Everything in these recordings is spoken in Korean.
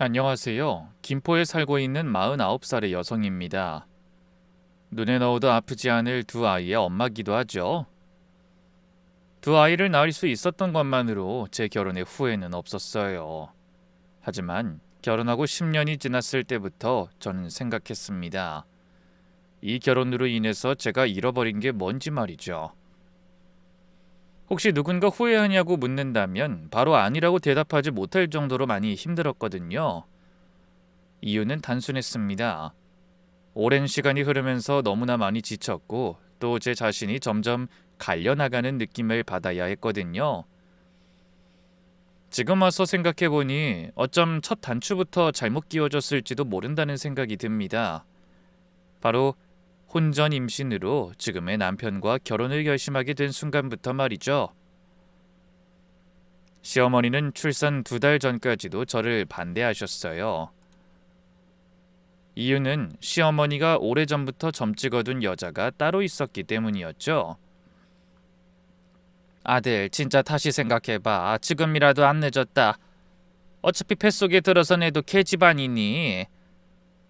안녕하세요. 김포에 살고 있는 49살의 여성입니다. 눈에 넣어도 아프지 않을 두 아이의 엄마기도 하죠. 두 아이를 낳을 수 있었던 것만으로 제 결혼에 후회는 없었어요. 하지만 결혼하고 10년이 지났을 때부터 저는 생각했습니다. 이 결혼으로 인해서 제가 잃어버린 게 뭔지 말이죠. 혹시 누군가 후회하냐고 묻는다면 바로 아니라고 대답하지 못할 정도로 많이 힘들었거든요. 이유는 단순했습니다. 오랜 시간이 흐르면서 너무나 많이 지쳤고 또 제 자신이 점점 갈려나가는 느낌을 받아야 했거든요. 지금 와서 생각해보니 어쩜 첫 단추부터 잘못 끼워졌을지도 모른다는 생각이 듭니다. 바로 혼전 임신으로 지금의 남편과 결혼을 결심하게 된 순간부터 말이죠. 시어머니는 출산 2달 전까지도 저를 반대하셨어요. 이유는 시어머니가 오래전부터 점 찍어둔 여자가 따로 있었기 때문이었죠. 아들, 진짜 다시 생각해봐. 지금이라도 안 늦었다. 어차피 뱃속에 들어선 애도 계집아니니.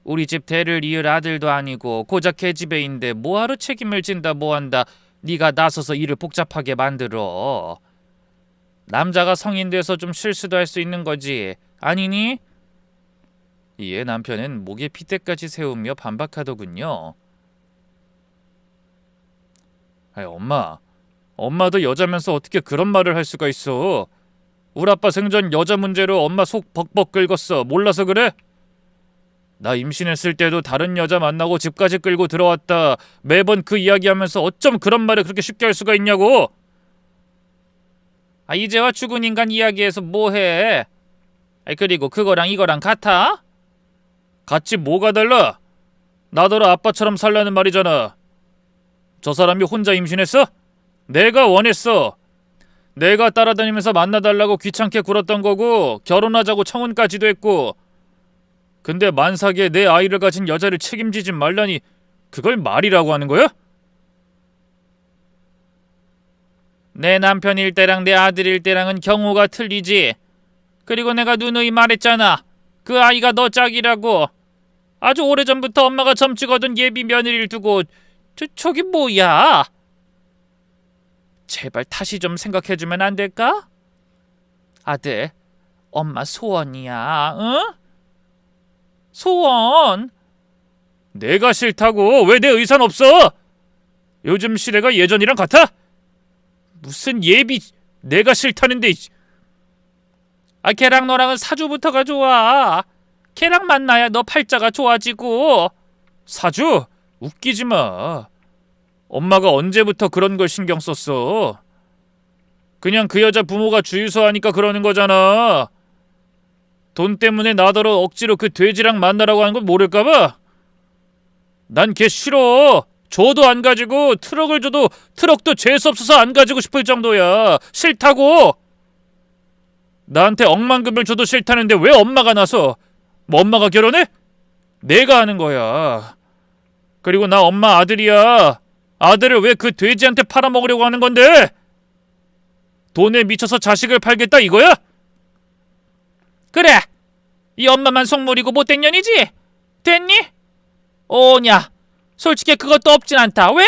우리 집 대를 이을 아들도 아니고 고작 계집애인데 뭐하러 책임을 진다 뭐한다. 네가 나서서 일을 복잡하게 만들어. 남자가 성인 돼서 좀 실수도 할 수 있는 거지. 아니니? 이에 남편은 목에 핏대까지 세우며 반박하더군요. 아이, 엄마도 여자면서 어떻게 그런 말을 할 수가 있어. 우리 아빠 생전 여자 문제로 엄마 속 벅벅 긁었어. 몰라서 그래? 나 임신했을 때도 다른 여자 만나고 집까지 끌고 들어왔다. 매번 그 이야기하면서 어쩜 그런 말을 그렇게 쉽게 할 수가 있냐고. 이제와 죽은 인간 이야기해서 뭐해? 그리고 그거랑 이거랑 같아? 같이 뭐가 달라? 나더러 아빠처럼 살라는 말이잖아. 저 사람이 혼자 임신했어? 내가 원했어. 내가 따라다니면서 만나달라고 귀찮게 굴었던 거고 결혼하자고 청혼까지도 했고. 근데 만삭에 내 아이를 가진 여자를 책임지지 말라니 그걸 말이라고 하는 거야? 내 남편일 때랑 내 아들일 때랑은 경우가 틀리지. 그리고 내가 누누이 말했잖아. 그 아이가 너 짝이라고. 아주 오래전부터 엄마가 점 찍어둔 예비 며느리를 두고 저기 뭐야? 제발 다시 좀 생각해주면 안 될까? 아들, 엄마 소원이야, 응? 소원? 내가 싫다고. 왜 내 의사는 없어? 요즘 시대가 예전이랑 같아? 무슨 예비... 내가 싫다는데... 걔랑 너랑은 사주부터가 좋아. 걔랑 만나야 너 팔자가 좋아지고. 사주? 웃기지 마. 엄마가 언제부터 그런 걸 신경 썼어? 그냥 그 여자 부모가 주유소 하니까 그러는 거잖아. 돈 때문에 나더러 억지로 그 돼지랑 만나라고 하는 건 모를까봐? 난 걔 싫어. 줘도 안 가지고 트럭을 줘도 트럭도 재수없어서 안 가지고 싶을 정도야. 싫다고. 나한테 억만금을 줘도 싫다는데 왜 엄마가 나서? 뭐 엄마가 결혼해? 내가 하는 거야. 그리고 나 엄마 아들이야. 아들을 왜 그 돼지한테 팔아먹으려고 하는 건데? 돈에 미쳐서 자식을 팔겠다 이거야? 그래. 이 엄마만 속물이고 못된 년이지? 됐니? 오냐. 솔직히 그것도 없진 않다. 왜?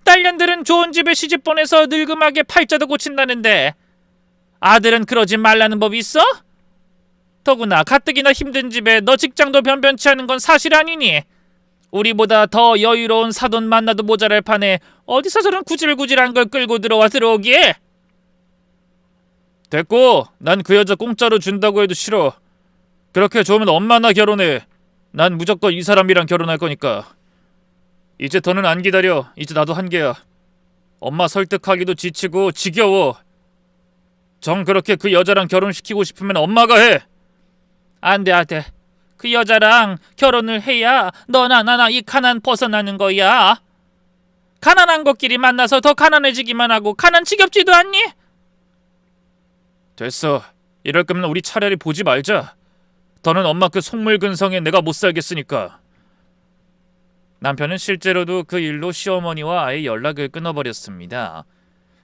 딸년들은 좋은 집에 시집 보내서 늙음하게 팔자도 고친다는데 아들은 그러지 말라는 법이 있어? 더구나 가뜩이나 힘든 집에 너 직장도 변변치 않은 건 사실 아니니? 우리보다 더 여유로운 사돈 만나도 모자랄 판에 어디서 저런 구질구질한 걸 끌고 들어오기에? 됐고, 난 그 여자 공짜로 준다고 해도 싫어. 그렇게 좋으면 엄마나 결혼해. 난 무조건 이 사람이랑 결혼할 거니까. 이제 더는 안 기다려. 이제 나도 한계야. 엄마 설득하기도 지치고 지겨워. 정 그렇게 그 여자랑 결혼시키고 싶으면 엄마가 해. 안 돼, 안 돼. 그 여자랑 결혼을 해야 너나 나나 이 가난 벗어나는 거야. 가난한 것끼리 만나서 더 가난해지기만 하고 가난 지겹지도 않니? 됐어. 이럴 거면 우리 차라리 보지 말자. 더는 엄마 그 속물근성에 내가 못 살겠으니까. 남편은 실제로도 그 일로 시어머니와 아예 연락을 끊어버렸습니다.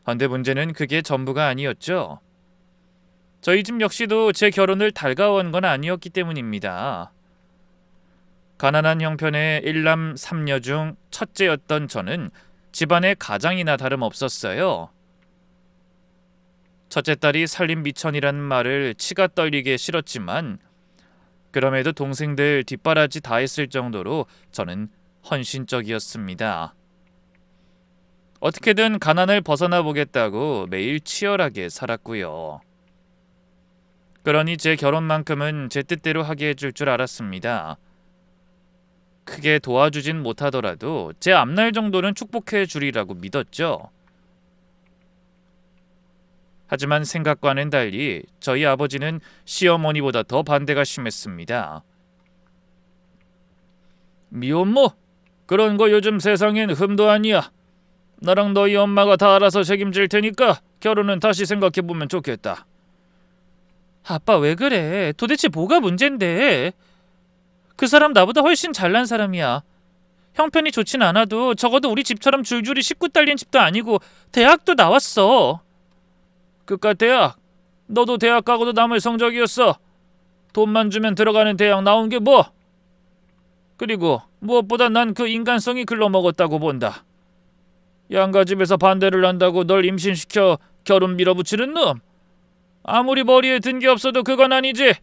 그런데 문제는 그게 전부가 아니었죠. 저희 집 역시도 제 결혼을 달가워한 건 아니었기 때문입니다. 가난한 형편의 일남 삼녀 중 첫째였던 저는 집안의 가장이나 다름없었어요. 첫째 딸이 살림 미천이라는 말을 치가 떨리게 싫었지만 그럼에도 동생들 뒷바라지 다 했을 정도로 저는 헌신적이었습니다. 어떻게든 가난을 벗어나 보겠다고 매일 치열하게 살았고요. 그러니 제 결혼만큼은 제 뜻대로 하게 해줄 줄 알았습니다. 크게 도와주진 못하더라도 제 앞날 정도는 축복해 주리라고 믿었죠. 하지만 생각과는 달리 저희 아버지는 시어머니보다 더 반대가 심했습니다. 미혼모? 그런 거 요즘 세상엔 흠도 아니야. 나랑 너희 엄마가 다 알아서 책임질 테니까 결혼은 다시 생각해보면 좋겠다. 아빠 왜 그래? 도대체 뭐가 문제인데? 그 사람 나보다 훨씬 잘난 사람이야. 형편이 좋진 않아도 적어도 우리 집처럼 줄줄이 식구 딸린 집도 아니고 대학도 나왔어. 그깟 대학? 너도 대학 가고도 남을 성적이었어. 돈만 주면 들어가는 대학 나온 게 뭐? 그리고 무엇보다 난 그 인간성이 글러먹었다고 본다. 양가집에서 반대를 한다고 널 임신시켜 결혼 밀어붙이는 놈. 아무리 머리에 든 게 없어도 그건 아니지.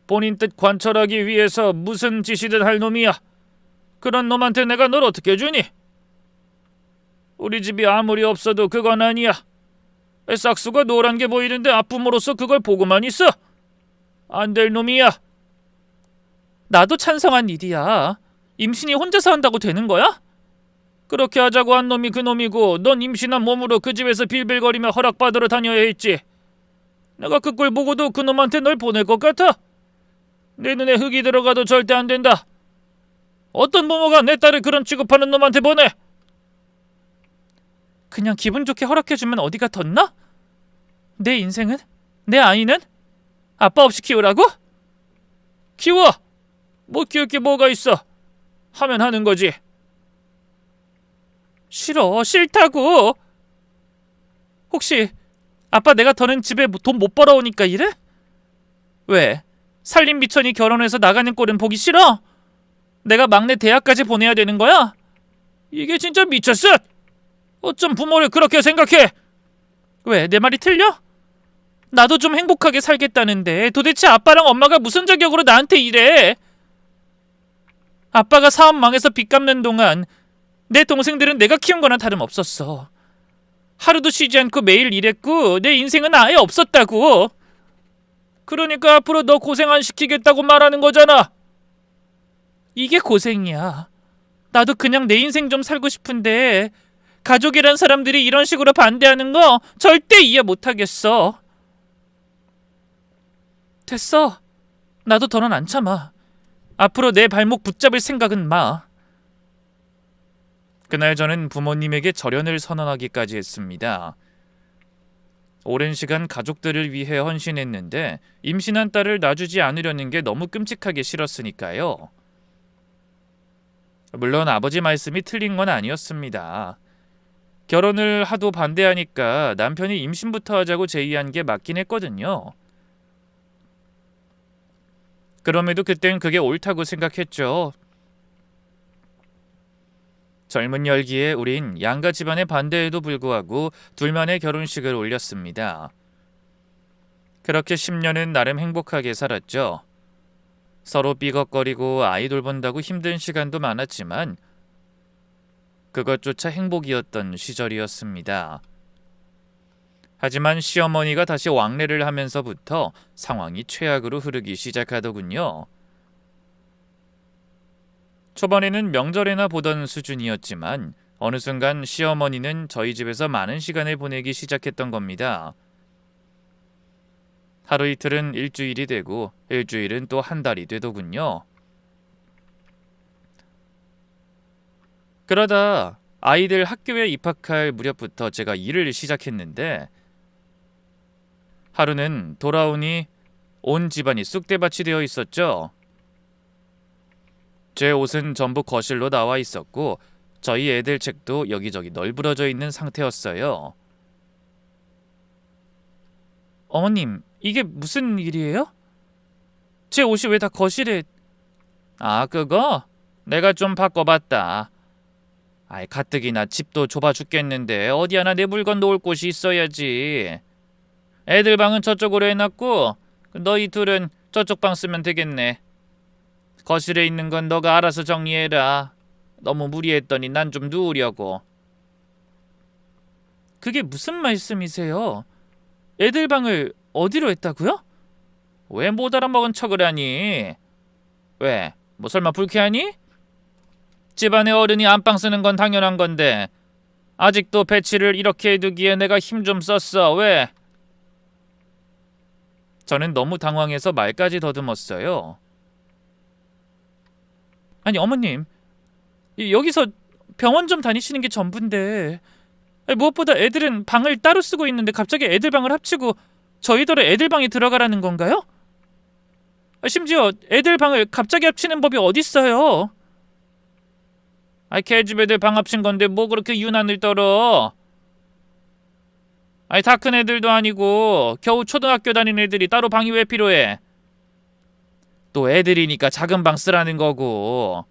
본인 뜻 관철하기 위해서 무슨 짓이든 할 놈이야. 그런 놈한테 내가 널 어떻게 주니? 우리 집이 아무리 없어도 그건 아니야. 싹수가 노란 게 보이는데 아픔으로써 그걸 보고만 있어. 안 될 놈이야. 나도 찬성한 일이야. 임신이 혼자서 한다고 되는 거야? 그렇게 하자고 한 놈이 그 놈이고 넌 임신한 몸으로 그 집에서 빌빌거리며 허락받으러 다녀야 했지. 내가 그 꼴 보고도 그 놈한테 널 보낼 것 같아? 내 눈에 흙이 들어가도 절대 안 된다. 어떤 부모가 내 딸을 그런 취급하는 놈한테 보내? 그냥 기분 좋게 허락해주면 어디가 덧나? 내 인생은? 내 아이는? 아빠 없이 키우라고? 키워! 못 키울 게 뭐가 있어. 하면 하는 거지. 싫어, 싫다고. 혹시 아빠 내가 더는 집에 돈 못 벌어오니까 이래? 왜? 살림 미천이 결혼해서 나가는 꼴은 보기 싫어? 내가 막내 대학까지 보내야 되는 거야? 이게 진짜 미쳤어! 어쩜 부모를 그렇게 생각해? 왜? 내 말이 틀려? 나도 좀 행복하게 살겠다는데 도대체 아빠랑 엄마가 무슨 자격으로 나한테 이래? 아빠가 사업 망해서 빚 갚는 동안 내 동생들은 내가 키운 거나 다름없었어. 하루도 쉬지 않고 매일 일했고 내 인생은 아예 없었다고. 그러니까 앞으로 너 고생 안 시키겠다고 말하는 거잖아. 이게 고생이야. 나도 그냥 내 인생 좀 살고 싶은데 가족이란 사람들이 이런 식으로 반대하는 거 절대 이해 못하겠어. 됐어. 나도 더는 안 참아. 앞으로 내 발목 붙잡을 생각은 마. 그날 저는 부모님에게 절연을 선언하기까지 했습니다. 오랜 시간 가족들을 위해 헌신했는데 임신한 딸을 놔주지 않으려는 게 너무 끔찍하게 싫었으니까요. 물론 아버지 말씀이 틀린 건 아니었습니다. 결혼을 하도 반대하니까 남편이 임신부터 하자고 제의한 게 맞긴 했거든요. 그럼에도 그땐 그게 옳다고 생각했죠. 젊은 열기에 우린 양가 집안의 반대에도 불구하고 둘만의 결혼식을 올렸습니다. 그렇게 10년은 나름 행복하게 살았죠. 서로 삐걱거리고 아이 돌본다고 힘든 시간도 많았지만 그것조차 행복이었던 시절이었습니다. 하지만 시어머니가 다시 왕래를 하면서부터 상황이 최악으로 흐르기 시작하더군요. 초반에는 명절에나 보던 수준이었지만 어느 순간 시어머니는 저희 집에서 많은 시간을 보내기 시작했던 겁니다. 하루 이틀은 일주일이 되고 일주일은 또 한 달이 되더군요. 그러다 아이들 학교에 입학할 무렵부터 제가 일을 시작했는데 하루는 돌아오니 온 집안이 쑥대밭이 되어 있었죠. 제 옷은 전부 거실로 나와 있었고 저희 애들 책도 여기저기 널브러져 있는 상태였어요. 어머님, 이게 무슨 일이에요? 제 옷이 왜 다 거실에... 아, 그거? 내가 좀 바꿔봤다. 아이, 가뜩이나 집도 좁아 죽겠는데 어디 하나 내 물건 놓을 곳이 있어야지. 애들 방은 저쪽으로 해놨고 너희 둘은 저쪽 방 쓰면 되겠네. 거실에 있는 건 너가 알아서 정리해라. 너무 무리했더니 난 좀 누우려고. 그게 무슨 말씀이세요? 애들 방을 어디로 했다고요? 왜 못 알아먹은 척을 하니? 왜? 뭐 설마 불쾌하니? 집안의 어른이 안방 쓰는 건 당연한 건데 아직도 배치를 이렇게 해두기에 내가 힘 좀 썼어. 왜? 저는 너무 당황해서 말까지 더듬었어요. 아니 어머님, 여기서 병원 좀 다니시는 게 전부인데 무엇보다 애들은 방을 따로 쓰고 있는데 갑자기 애들 방을 합치고 저희들의 애들 방에 들어가라는 건가요? 심지어 애들 방을 갑자기 합치는 법이 어딨어요? 걔집 애들 방 합친 건데 뭐 그렇게 유난을 떨어? 다 큰 애들도 아니고 겨우 초등학교 다니는 애들이 따로 방이 왜 필요해? 또 애들이니까 작은 방 쓰라는 거고.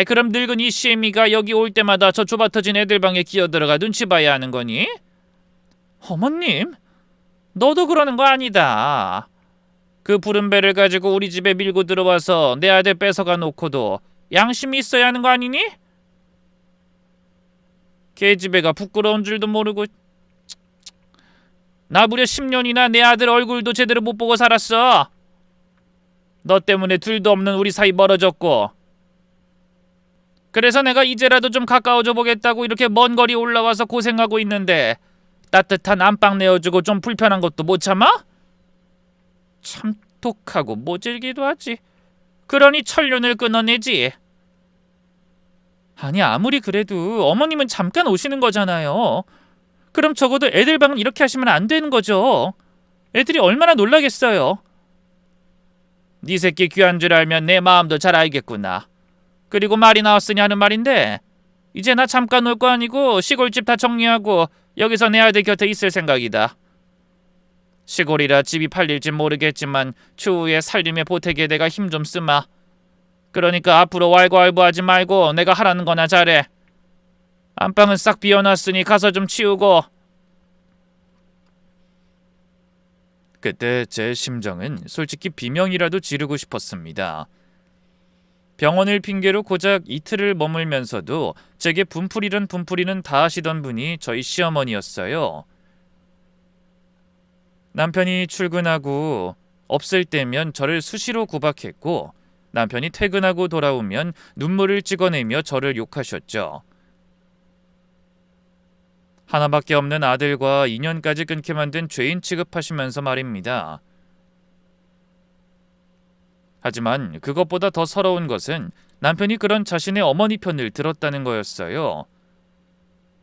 그럼 늙은 이 시애미가 여기 올 때마다 저 좁아터진 애들 방에 기어들어가 눈치 봐야 하는 거니? 어머님, 너도 그러는 거 아니다. 그 푸른 배를 가지고 우리 집에 밀고 들어와서 내 아들 뺏어가 놓고도 양심이 있어야 하는 거 아니니? 걔집애가 부끄러운 줄도 모르고. 나 무려 10년이나 내 아들 얼굴도 제대로 못 보고 살았어. 너 때문에 둘도 없는 우리 사이 멀어졌고. 그래서 내가 이제라도 좀 가까워져 보겠다고 이렇게 먼 거리 올라와서 고생하고 있는데 따뜻한 안방 내어주고 좀 불편한 것도 못 참아? 참 독하고 모질기도 하지. 그러니 천륜을 끊어내지. 아니 아무리 그래도 어머님은 잠깐 오시는 거잖아요. 그럼 적어도 애들 방은 이렇게 하시면 안 되는 거죠. 애들이 얼마나 놀라겠어요. 네 새끼 귀한 줄 알면 내 마음도 잘 알겠구나. 그리고 말이 나왔으니 하는 말인데 이제 나 잠깐 올 거 아니고 시골집 다 정리하고 여기서 내 아들 곁에 있을 생각이다. 시골이라 집이 팔릴진 모르겠지만 추후에 살림에 보태기에 내가 힘 좀 쓰마. 그러니까 앞으로 왈가왈부하지 말고 내가 하라는 거나 잘해. 안방은 싹 비워놨으니 가서 좀 치우고. 그때 제 심정은 솔직히 비명이라도 지르고 싶었습니다. 병원을 핑계로 고작 이틀을 머물면서도 제게 분풀이는 다 하시던 분이 저희 시어머니였어요. 남편이 출근하고 없을 때면 저를 수시로 구박했고 남편이 퇴근하고 돌아오면 눈물을 찍어내며 저를 욕하셨죠. 하나밖에 없는 아들과 인연까지 끊게 만든 죄인 취급하시면서 말입니다. 하지만 그것보다 더 서러운 것은 남편이 그런 자신의 어머니 편을 들었다는 거였어요.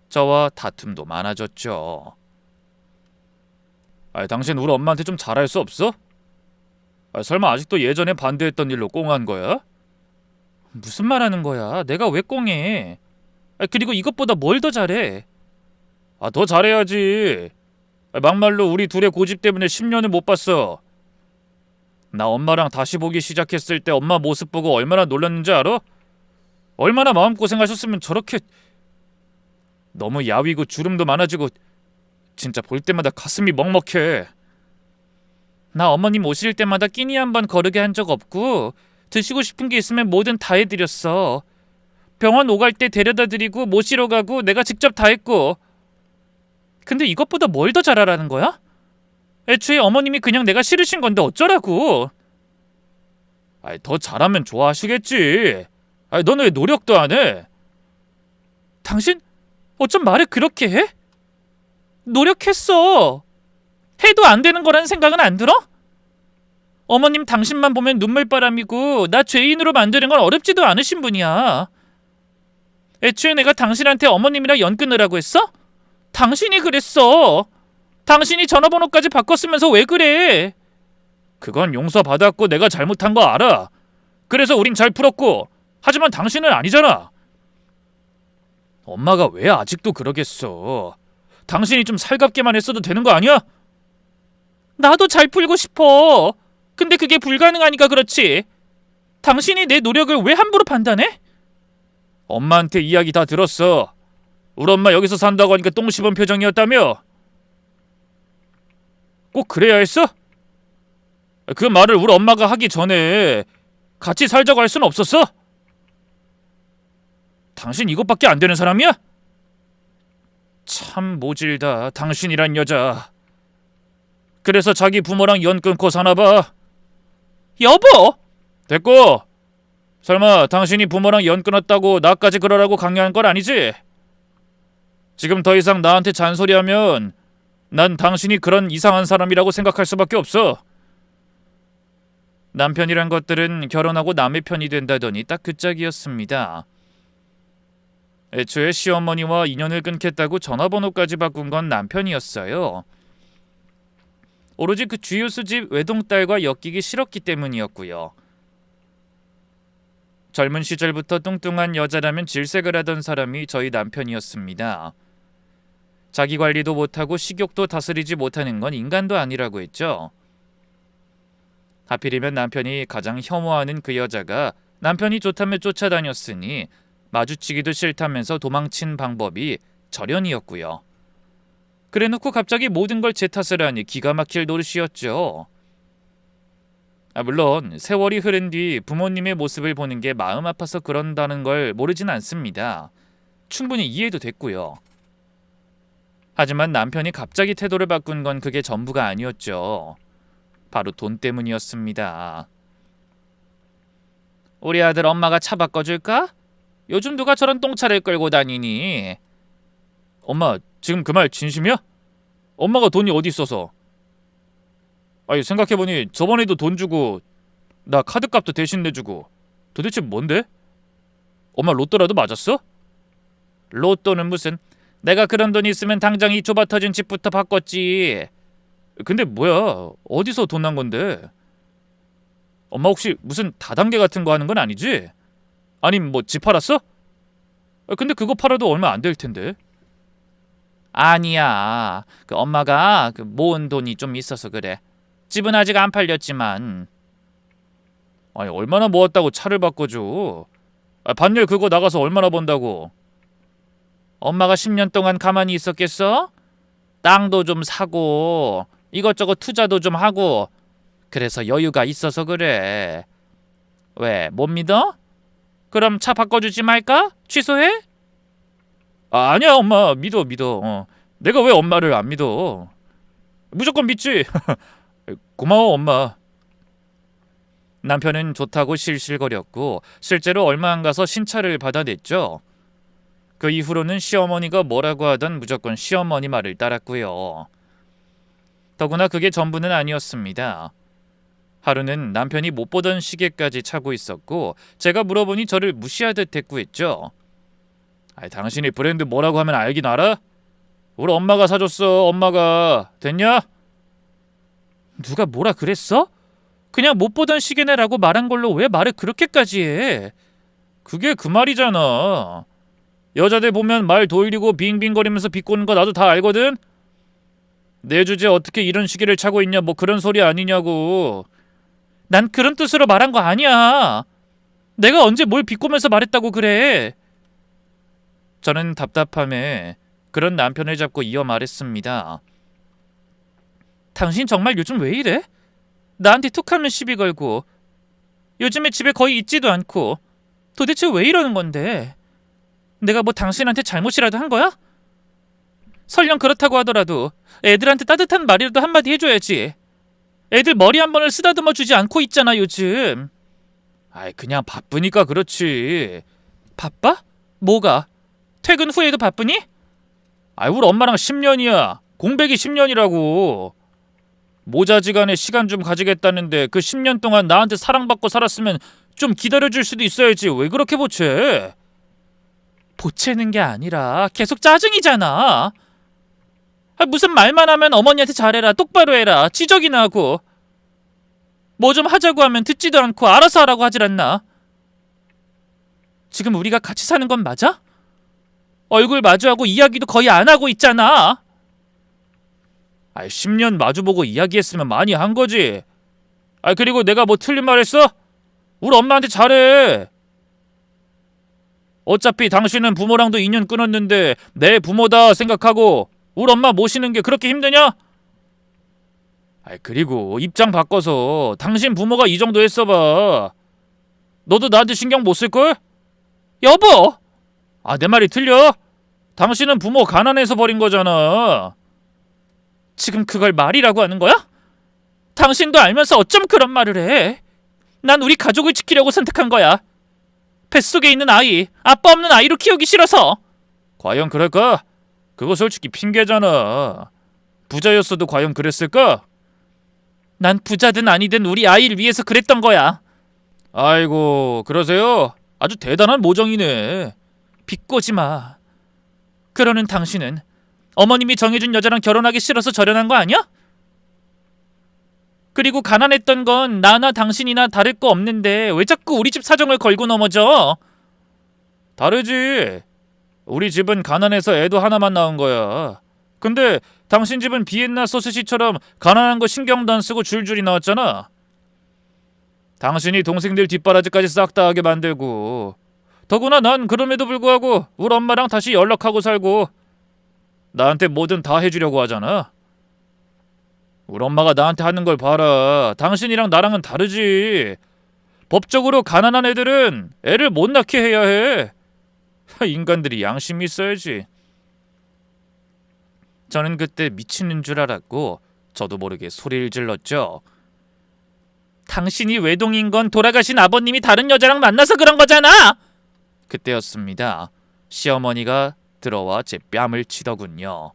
저와 다툼도 많아졌죠. 당신 우리 엄마한테 좀 잘할 수 없어? 설마 아직도 예전에 반대했던 일로 꽁한 거야? 무슨 말 하는 거야? 내가 왜 꽁해? 그리고 이것보다 뭘 더 잘해? 더 잘해야지. 막말로 우리 둘의 고집 때문에 10년을 못 봤어. 나 엄마랑 다시 보기 시작했을 때 엄마 모습 보고 얼마나 놀랐는지 알아? 얼마나 마음고생하셨으면 저렇게. 너무 야위고 주름도 많아지고 진짜 볼 때마다 가슴이 먹먹해. 나 어머님 오실 때마다 끼니 한번 거르게 한 적 없고 드시고 싶은 게 있으면 뭐든 다 해드렸어. 병원 오갈 때 데려다 드리고 모시러 가고 내가 직접 다 했고. 근데 이것보다 뭘 더 잘하라는 거야? 애초에 어머님이 그냥 내가 싫으신 건데 어쩌라고. 더 잘하면 좋아하시겠지. 너는 왜 노력도 안 해? 당신 어쩜 말을 그렇게 해? 노력했어. 해도 안 되는 거라는 생각은 안 들어? 어머님 당신만 보면 눈물바람이고 나 죄인으로 만드는 건 어렵지도 않으신 분이야. 애초에 내가 당신한테 어머님이랑 연 끊으라고 했어? 당신이 그랬어. 당신이 전화번호까지 바꿨으면서 왜 그래? 그건 용서받았고 내가 잘못한 거 알아. 그래서 우린 잘 풀었고. 하지만 당신은 아니잖아. 엄마가 왜 아직도 그러겠어. 당신이 좀 살갑게만 했어도 되는 거 아니야? 나도 잘 풀고 싶어. 근데 그게 불가능하니까 그렇지. 당신이 내 노력을 왜 함부로 판단해? 엄마한테 이야기 다 들었어. 우리 엄마 여기서 산다고 하니까 똥 씹은 표정이었다며? 꼭 그래야 했어? 그 말을 우리 엄마가 하기 전에 같이 살자고 할 수는 없었어? 당신 이것밖에 안 되는 사람이야? 참 모질다, 당신이란 여자. 그래서 자기 부모랑 연 끊고 사나봐. 여보! 됐고, 설마 당신이 부모랑 연 끊었다고 나까지 그러라고 강요한 건 아니지? 지금 더 이상 나한테 잔소리하면 난 당신이 그런 이상한 사람이라고 생각할 수밖에 없어. 남편이란 것들은 결혼하고 남의 편이 된다더니 딱 그 짝이었습니다. 애초에 시어머니와 인연을 끊겠다고 전화번호까지 바꾼 건 남편이었어요. 오로지 그 주유수집 외동딸과 엮이기 싫었기 때문이었고요. 젊은 시절부터 뚱뚱한 여자라면 질색을 하던 사람이 저희 남편이었습니다. 자기 관리도 못하고 식욕도 다스리지 못하는 건 인간도 아니라고 했죠. 하필이면 남편이 가장 혐오하는 그 여자가 남편이 좋다며 쫓아다녔으니 마주치기도 싫다면서 도망친 방법이 절연이었고요. 그래놓고 갑자기 모든 걸 제 탓을 하니 기가 막힐 노릇이었죠. 물론 세월이 흐른 뒤 부모님의 모습을 보는 게 마음 아파서 그런다는 걸 모르진 않습니다. 충분히 이해도 됐고요. 하지만 남편이 갑자기 태도를 바꾼 건 그게 전부가 아니었죠. 바로 돈 때문이었습니다. 우리 아들 엄마가 차 바꿔줄까? 요즘 누가 저런 똥차를 끌고 다니니? 엄마, 지금 그 말 진심이야? 엄마가 돈이 어디 있어서? 아니, 생각해보니 저번에도 돈 주고 나 카드값도 대신 내주고 도대체 뭔데? 엄마 로또라도 맞았어? 로또는 무슨, 내가 그런 돈 있으면 당장 이 좁아터진 집부터 바꿨지. 근데 뭐야, 어디서 돈 난 건데? 엄마 혹시 무슨 다단계 같은 거 하는 건 아니지? 아님 뭐 집 팔았어? 근데 그거 팔아도 얼마 안 될 텐데. 아니야, 그 엄마가 그 모은 돈이 좀 있어서 그래. 집은 아직 안 팔렸지만. 아니, 얼마나 모았다고 차를 바꿔줘? 반일 그거 나가서 얼마나 번다고? 엄마가 10년 동안 가만히 있었겠어? 땅도 좀 사고 이것저것 투자도 좀 하고 그래서 여유가 있어서 그래. 왜, 못 믿어? 그럼 차 바꿔주지 말까? 취소해? 아니야, 엄마. 믿어. 내가 왜 엄마를 안 믿어? 무조건 믿지. 고마워, 엄마. 남편은 좋다고 실실거렸고 실제로 얼마 안 가서 신차를 받아냈죠. 그 이후로는 시어머니가 뭐라고 하던 무조건 시어머니 말을 따랐고요. 더구나 그게 전부는 아니었습니다. 하루는 남편이 못 보던 시계까지 차고 있었고 제가 물어보니 저를 무시하듯 대꾸했죠. 당신이 브랜드 뭐라고 하면 알긴 알아? 우리 엄마가 사줬어, 엄마가. 됐냐? 누가 뭐라 그랬어? 그냥 못 보던 시계네라고 말한 걸로 왜 말을 그렇게까지 해? 그게 그 말이잖아. 여자들 보면 말 돌리고 빙빙거리면서 비꼬는 거 나도 다 알거든? 내 주제에 어떻게 이런 시계를 차고 있냐, 뭐 그런 소리 아니냐고. 난 그런 뜻으로 말한 거 아니야. 내가 언제 뭘 비꼬면서 말했다고 그래. 저는 답답함에 그런 남편을 잡고 이어 말했습니다. 당신 정말 요즘 왜 이래? 나한테 툭하면 시비 걸고 요즘에 집에 거의 있지도 않고 도대체 왜 이러는 건데? 내가 뭐 당신한테 잘못이라도 한 거야? 설령 그렇다고 하더라도 애들한테 따뜻한 말이라도 한마디 해줘야지. 애들 머리 한 번을 쓰다듬어 주지 않고 있잖아 요즘. 그냥 바쁘니까 그렇지. 바빠? 뭐가? 퇴근 후에도 바쁘니? 우리 엄마랑 10년이야. 공백이 10년이라고. 모자지간에 시간 좀 가지겠다는데 그 10년 동안 나한테 사랑받고 살았으면 좀 기다려줄 수도 있어야지. 왜 그렇게 보채? 보채는 게 아니라 계속 짜증이잖아. 무슨 말만 하면 어머니한테 잘해라, 똑바로 해라, 지적이나 하고 뭐 좀 하자고 하면 듣지도 않고 알아서 하라고 하질 않나? 지금 우리가 같이 사는 건 맞아? 얼굴 마주하고 이야기도 거의 안 하고 있잖아. 아이 10년 마주보고 이야기했으면 많이 한 거지. 아이 그리고 내가 뭐 틀린 말 했어? 우리 엄마한테 잘해. 어차피 당신은 부모랑도 인연 끊었는데 내 부모다 생각하고 우리 엄마 모시는 게 그렇게 힘드냐? 아이 그리고 입장 바꿔서 당신 부모가 이 정도 했어봐. 너도 나한테 신경 못 쓸걸? 여보! 아, 내 말이 틀려? 당신은 부모 가난해서 버린 거잖아. 지금 그걸 말이라고 하는 거야? 당신도 알면서 어쩜 그런 말을 해? 난 우리 가족을 지키려고 선택한 거야. 뱃속에 있는 아이, 아빠 없는 아이로 키우기 싫어서. 과연 그럴까? 그거 솔직히 핑계잖아. 부자였어도 과연 그랬을까? 난 부자든 아니든 우리 아이를 위해서 그랬던 거야. 아이고, 그러세요? 아주 대단한 모정이네. 비꼬지 마. 그러는 당신은 어머님이 정해준 여자랑 결혼하기 싫어서 절연한 거 아니야? 그리고 가난했던 건 나나 당신이나 다를 거 없는데 왜 자꾸 우리 집 사정을 걸고 넘어져? 다르지. 우리 집은 가난해서 애도 하나만 낳은 거야. 근데 당신 집은 비엔나 소시지처럼 가난한 거 신경도 안 쓰고 줄줄이 나왔잖아. 당신이 동생들 뒷바라지까지 싹 다 하게 만들고, 더구나 난 그럼에도 불구하고 우리 엄마랑 다시 연락하고 살고 나한테 뭐든 다 해주려고 하잖아. 우리 엄마가 나한테 하는 걸 봐라. 당신이랑 나랑은 다르지. 법적으로 가난한 애들은 애를 못 낳게 해야 해. 인간들이 양심이 있어야지. 저는 그때 미치는 줄 알았고 저도 모르게 소리를 질렀죠. 당신이 외동인 건 돌아가신 아버님이 다른 여자랑 만나서 그런 거잖아. 그때였습니다. 시어머니가 들어와 제 뺨을 치더군요.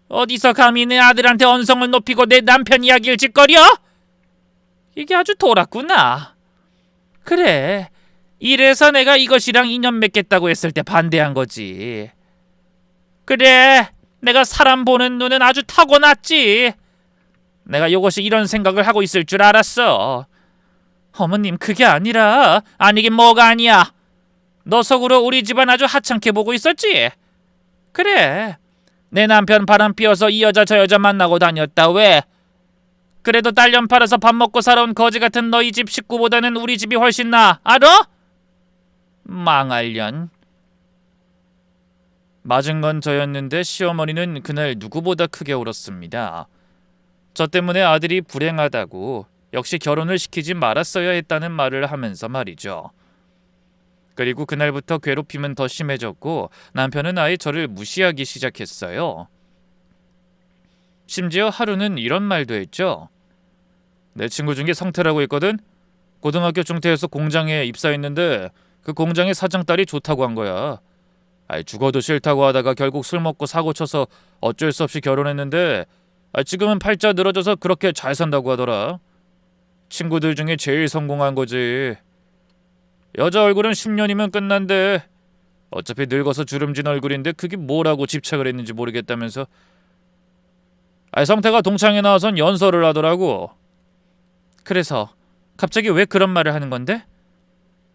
어디서 감히 내 아들한테 언성을 높이고 내 남편 이야기를 짓거려? 이게 아주 돌았구나. 그래, 이래서 내가 이것이랑 인연 맺겠다고 했을 때 반대한 거지. 그래, 내가 사람 보는 눈은 아주 타고났지. 내가 이것이 이런 생각을 하고 있을 줄 알았어. 어머님, 그게 아니라. 아니긴 뭐가 아니야. 너 속으로 우리 집안 아주 하찮게 보고 있었지? 그래, 내 남편 바람 피워서 이 여자 저 여자 만나고 다녔다. 왜? 그래도 딸년 팔아서 밥 먹고 살아온 거지 같은 너희 집 식구보다는 우리 집이 훨씬 나아. 알아? 망할년. 맞은 건 저였는데 시어머니는 그날 누구보다 크게 울었습니다. 저 때문에 아들이 불행하다고, 역시 결혼을 시키지 말았어야 했다는 말을 하면서 말이죠. 그리고 그날부터 괴롭힘은 더 심해졌고 남편은 아예 저를 무시하기 시작했어요. 심지어 하루는 이런 말도 했죠. 내 친구 중에 성태라고 있거든. 고등학교 중퇴해서 공장에 입사했는데 그 공장의 사장 딸이 좋다고 한 거야. 죽어도 싫다고 하다가 결국 술 먹고 사고 쳐서 어쩔 수 없이 결혼했는데 지금은 팔자 늘어져서 그렇게 잘 산다고 하더라. 친구들 중에 제일 성공한 거지. 여자 얼굴은 10년이면 끝난대. 어차피 늙어서 주름진 얼굴인데 그게 뭐라고 집착을 했는지 모르겠다면서. 성태가 동창회 나와선 연설을 하더라고. 그래서 갑자기 왜 그런 말을 하는 건데?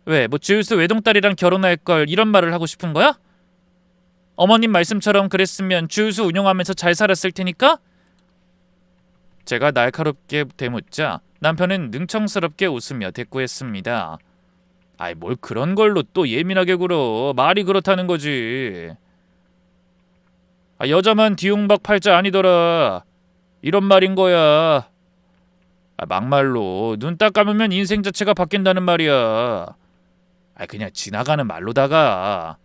왜, 뭐 지우스 외동딸이랑 결혼할 걸 이런 말을 하고 싶은 거야? 어머님 말씀처럼 그랬으면 주유소 운영하면서 잘 살았을 테니까? 제가 날카롭게 되묻자 남편은 능청스럽게 웃으며 대꾸했습니다. 뭘 그런 걸로 또 예민하게 굴어. 말이 그렇다는 거지. 여자만 뒤웅박 팔자 아니더라. 이런 말인 거야. 막말로 눈 딱 감으면 인생 자체가 바뀐다는 말이야. 그냥 지나가는 말로다가.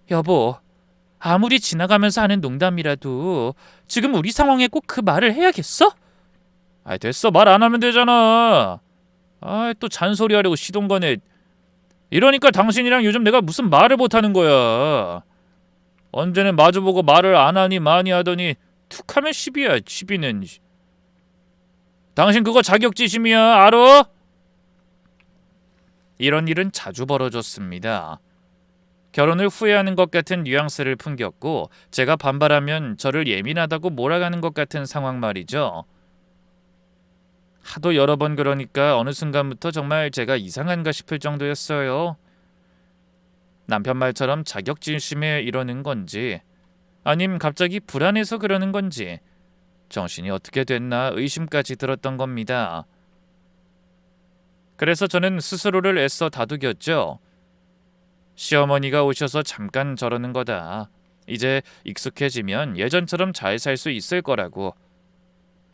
여보, 아무리 지나가면서 하는 농담이라도 지금 우리 상황에 꼭 그 말을 해야겠어? 됐어. 말 안 하면 되잖아. 또 잔소리 하려고 시동 거네. 이러니까 당신이랑 요즘 내가 무슨 말을 못하는 거야. 언제는 마주보고 말을 안 하니 많이 하더니 툭하면 시비야. 시비는. 당신 그거 자격지심이야. 알아? 이런 일은 자주 벌어졌습니다. 결혼을 후회하는 것 같은 뉘앙스를 풍겼고 제가 반발하면 저를 예민하다고 몰아가는 것 같은 상황 말이죠. 하도 여러 번 그러니까 어느 순간부터 정말 제가 이상한가 싶을 정도였어요. 남편 말처럼 자격지심에 이러는 건지 아님 갑자기 불안해서 그러는 건지 정신이 어떻게 됐나 의심까지 들었던 겁니다. 그래서 저는 스스로를 애써 다독였죠. 시어머니가 오셔서 잠깐 저러는 거다. 이제 익숙해지면 예전처럼 잘 살 수 있을 거라고.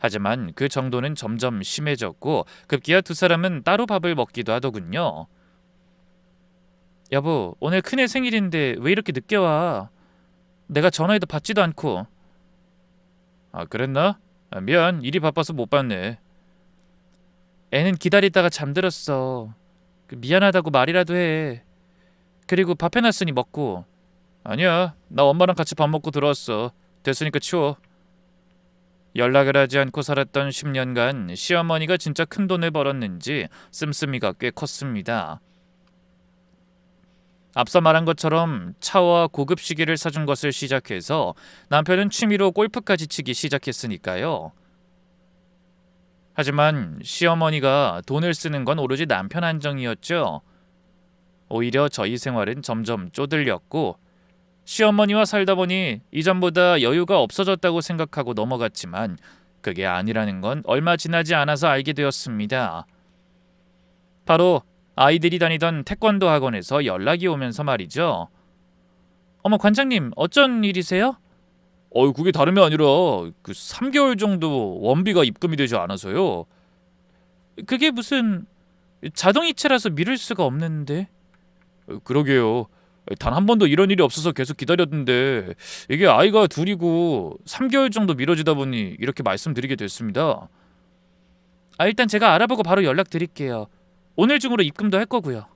하지만 그 정도는 점점 심해졌고 급기야 두 사람은 따로 밥을 먹기도 하더군요. 여보, 오늘 큰애 생일인데 왜 이렇게 늦게 와? 내가 전화해도 받지도 않고. 아, 그랬나? 미안, 일이 바빠서 못 봤네. 애는 기다리다가 잠들었어. 미안하다고 말이라도 해. 그리고 밥 해놨으니 먹고. 아니야, 나 엄마랑 같이 밥 먹고 들어왔어. 됐으니까 치워. 연락을 하지 않고 살았던 10년간 시어머니가 진짜 큰 돈을 벌었는지 씀씀이가 꽤 컸습니다. 앞서 말한 것처럼 차와 고급 시계를 사준 것을 시작해서 남편은 취미로 골프까지 치기 시작했으니까요. 하지만 시어머니가 돈을 쓰는 건 오로지 남편 한정이었죠. 오히려 저희 생활은 점점 쪼들렸고 시어머니와 살다 보니 이전보다 여유가 없어졌다고 생각하고 넘어갔지만 그게 아니라는 건 얼마 지나지 않아서 알게 되었습니다. 바로 아이들이 다니던 태권도 학원에서 연락이 오면서 말이죠. 어머, 관장님, 어쩐 일이세요? 그게 다름이 아니라 3개월 정도 원비가 입금이 되지 않아서요. 그게 무슨 자동이체라서 미룰 수가 없는데. 그러게요. 단 한 번도 이런 일이 없어서 계속 기다렸는데 이게 아이가 둘이고 3개월 정도 미뤄지다 보니 이렇게 말씀드리게 됐습니다. 일단 제가 알아보고 바로 연락드릴게요. 오늘 중으로 입금도 할 거고요.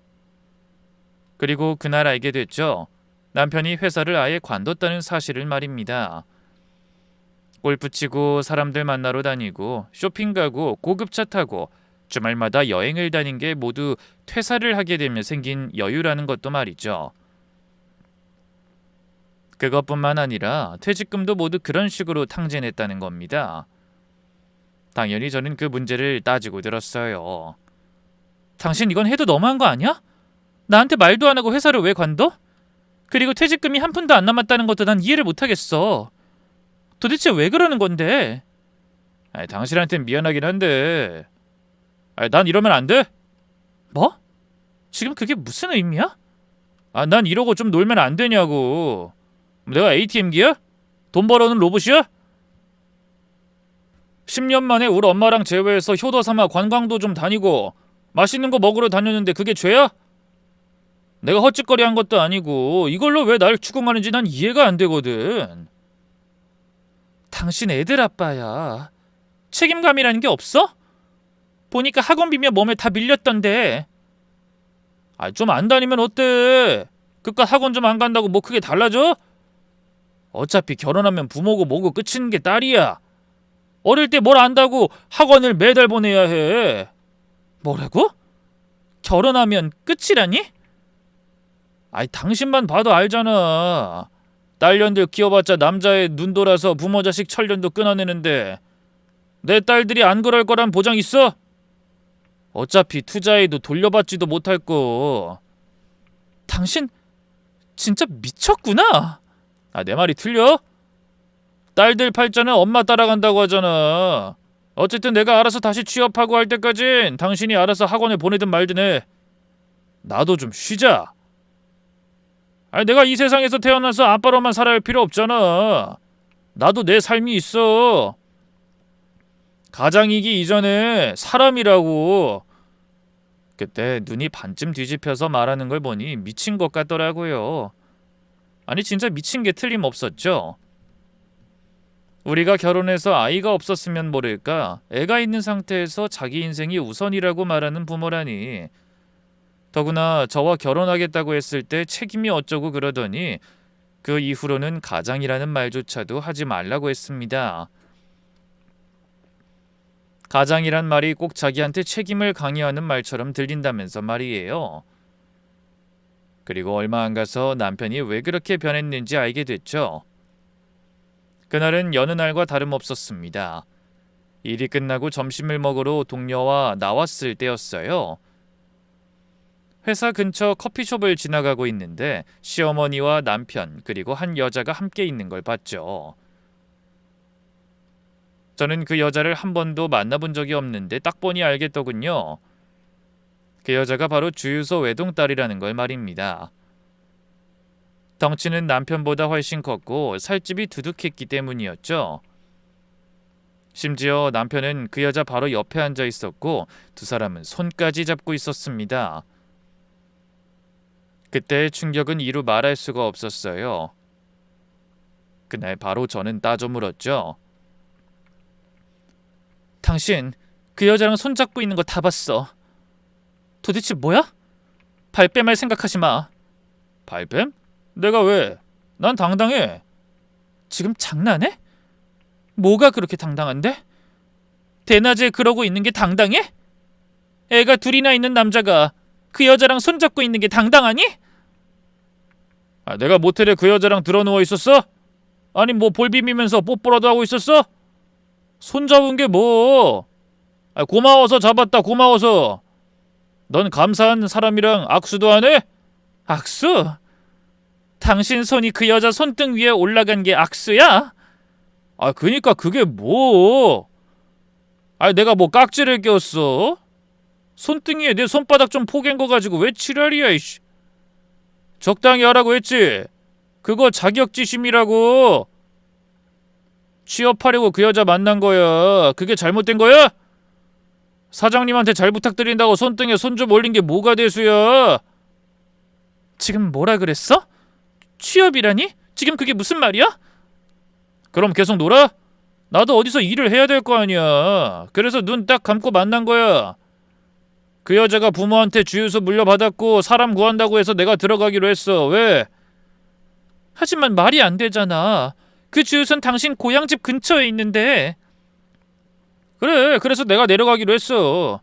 그리고 그날 알게 됐죠. 남편이 회사를 아예 관뒀다는 사실을 말입니다. 골프 치고 사람들 만나러 다니고 쇼핑 가고 고급차 타고 주말마다 여행을 다닌 게 모두 퇴사를 하게 되면 생긴 여유라는 것도 말이죠. 그것뿐만 아니라 퇴직금도 모두 그런 식으로 탕진했다는 겁니다. 당연히 저는 그 문제를 따지고 들었어요. 당신 이건 해도 너무한 거 아니야? 나한테 말도 안 하고 회사를 왜 관둬? 그리고 퇴직금이 한 푼도 안 남았다는 것도 난 이해를 못하겠어. 도대체 왜 그러는 건데? 당신한텐 미안하긴 한데 난 이러면 안 돼? 뭐? 지금 그게 무슨 의미야? 난 이러고 좀 놀면 안 되냐고. 내가 ATM기야? 돈 벌어오는 로봇이야? 10년 만에 우리 엄마랑 제외해서 효도 삼아 관광도 좀 다니고 맛있는 거 먹으러 다녔는데 그게 죄야? 내가 헛짓거리 한 것도 아니고 이걸로 왜 날 추궁하는지 난 이해가 안 되거든. 당신 애들 아빠야. 책임감이라는 게 없어? 보니까 학원비며 몸에 다 밀렸던데. 좀 안 다니면 어때? 그깟 학원 좀 안 간다고 뭐 크게 달라져? 어차피 결혼하면 부모고 뭐고 끝인 게 딸이야. 어릴 때 뭘 안다고 학원을 매달 보내야 해. 뭐라고? 결혼하면 끝이라니? 당신만 봐도 알잖아. 딸년들 키워봤자 남자의 눈 돌아서 부모 자식 철년도 끊어내는데 내 딸들이 안 그럴 거란 보장 있어? 어차피 투자해도 돌려받지도 못할 거. 당신 진짜 미쳤구나. 내 말이 틀려? 딸들 팔자는 엄마 따라간다고 하잖아. 어쨌든 내가 알아서 다시 취업하고 할 때까진 당신이 알아서 학원에 보내든 말든 해. 나도 좀 쉬자. 내가 이 세상에서 태어나서 아빠로만 살아야 할 필요 없잖아. 나도 내 삶이 있어. 가장이기 이전에 사람이라고. 그때 눈이 반쯤 뒤집혀서 말하는 걸 보니 미친 것 같더라고요. 진짜 미친 게 틀림없었죠. 우리가 결혼해서 아이가 없었으면 모를까 애가 있는 상태에서 자기 인생이 우선이라고 말하는 부모라니. 더구나 저와 결혼하겠다고 했을 때 책임이 어쩌고 그러더니 그 이후로는 가장이라는 말조차도 하지 말라고 했습니다. 가장이란 말이 꼭 자기한테 책임을 강요하는 말처럼 들린다면서 말이에요. 그리고 얼마 안 가서 남편이 왜 그렇게 변했는지 알게 됐죠. 그날은 여느 날과 다름없었습니다. 일이 끝나고 점심을 먹으러 동료와 나왔을 때였어요. 회사 근처 커피숍을 지나가고 있는데 시어머니와 남편 그리고 한 여자가 함께 있는 걸 봤죠. 저는 그 여자를 한 번도 만나본 적이 없는데 딱 보니 알겠더군요. 그 여자가 바로 주유소 외동딸이라는 걸 말입니다. 덩치는 남편보다 훨씬 컸고 살집이 두둑했기 때문이었죠. 심지어 남편은 그 여자 바로 옆에 앉아 있었고 두 사람은 손까지 잡고 있었습니다. 그때의 충격은 이루 말할 수가 없었어요. 그날 바로 저는 따져 물었죠. 당신 그 여자랑 손잡고 있는 거 다 봤어. 도대체 뭐야? 발뺌할 생각하지 마. 발뺌? 내가 왜? 난 당당해. 지금 장난해? 뭐가 그렇게 당당한데? 대낮에 그러고 있는 게 당당해? 애가 둘이나 있는 남자가 그 여자랑 손잡고 있는 게 당당하니? 내가 모텔에 그 여자랑 들어누워 있었어? 아니 뭐 볼 비비면서 뽀뽀라도 하고 있었어? 손잡은 게 뭐? 고마워서 잡았다 고마워서. 넌 감사한 사람이랑 악수도 안 해? 악수? 당신 손이 그 여자 손등 위에 올라간 게 악수야? 그니까 그게 뭐? 내가 뭐 깍지를 꼈어? 손등에 내 손바닥 좀 포갠 거 가지고 왜 지랄이야 이씨. 적당히 하라고 했지. 그거 자격지심이라고. 취업하려고 그 여자 만난 거야. 그게 잘못된 거야? 사장님한테 잘 부탁드린다고 손등에 손 좀 올린 게 뭐가 대수야? 지금 뭐라 그랬어? 취업이라니? 지금 그게 무슨 말이야? 그럼 계속 놀아? 나도 어디서 일을 해야 될 거 아니야. 그래서 눈 딱 감고 만난 거야. 그 여자가 부모한테 주유소 물려받았고 사람 구한다고 해서 내가 들어가기로 했어. 왜? 하지만 말이 안 되잖아. 그 주유소는 당신 고향집 근처에 있는데. 그래, 그래서 내가 내려가기로 했어.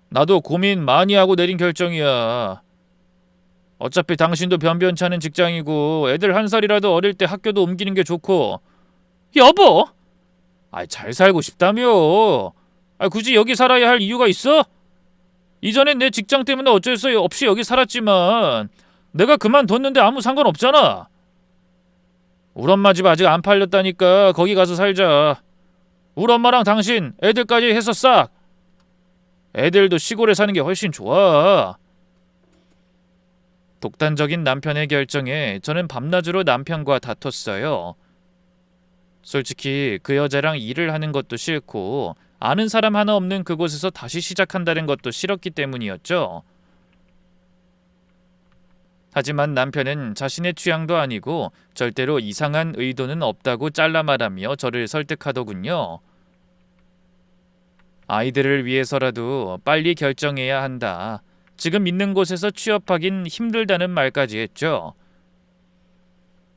나도 고민 많이 하고 내린 결정이야. 어차피 당신도 변변찮은 직장이고 애들 한 살이라도 어릴 때 학교도 옮기는 게 좋고. 여보! 잘 살고 싶다며. 굳이 여기 살아야 할 이유가 있어? 이전엔 내 직장 때문에 어쩔 수 없이 여기 살았지만 내가 그만뒀는데 아무 상관없잖아. 우리 엄마 집 아직 안 팔렸다니까 거기 가서 살자. 우리 엄마랑 당신 애들까지 해서 싹. 애들도 시골에 사는 게 훨씬 좋아. 독단적인 남편의 결정에 저는 밤낮으로 남편과 다퉜어요. 솔직히 그 여자랑 일을 하는 것도 싫고 아는 사람 하나 없는 그곳에서 다시 시작한다는 것도 싫었기 때문이었죠. 하지만 남편은 자신의 취향도 아니고 절대로 이상한 의도는 없다고 잘라 말하며 저를 설득하더군요. 아이들을 위해서라도 빨리 결정해야 한다. 지금 있는 곳에서 취업하긴 힘들다는 말까지 했죠.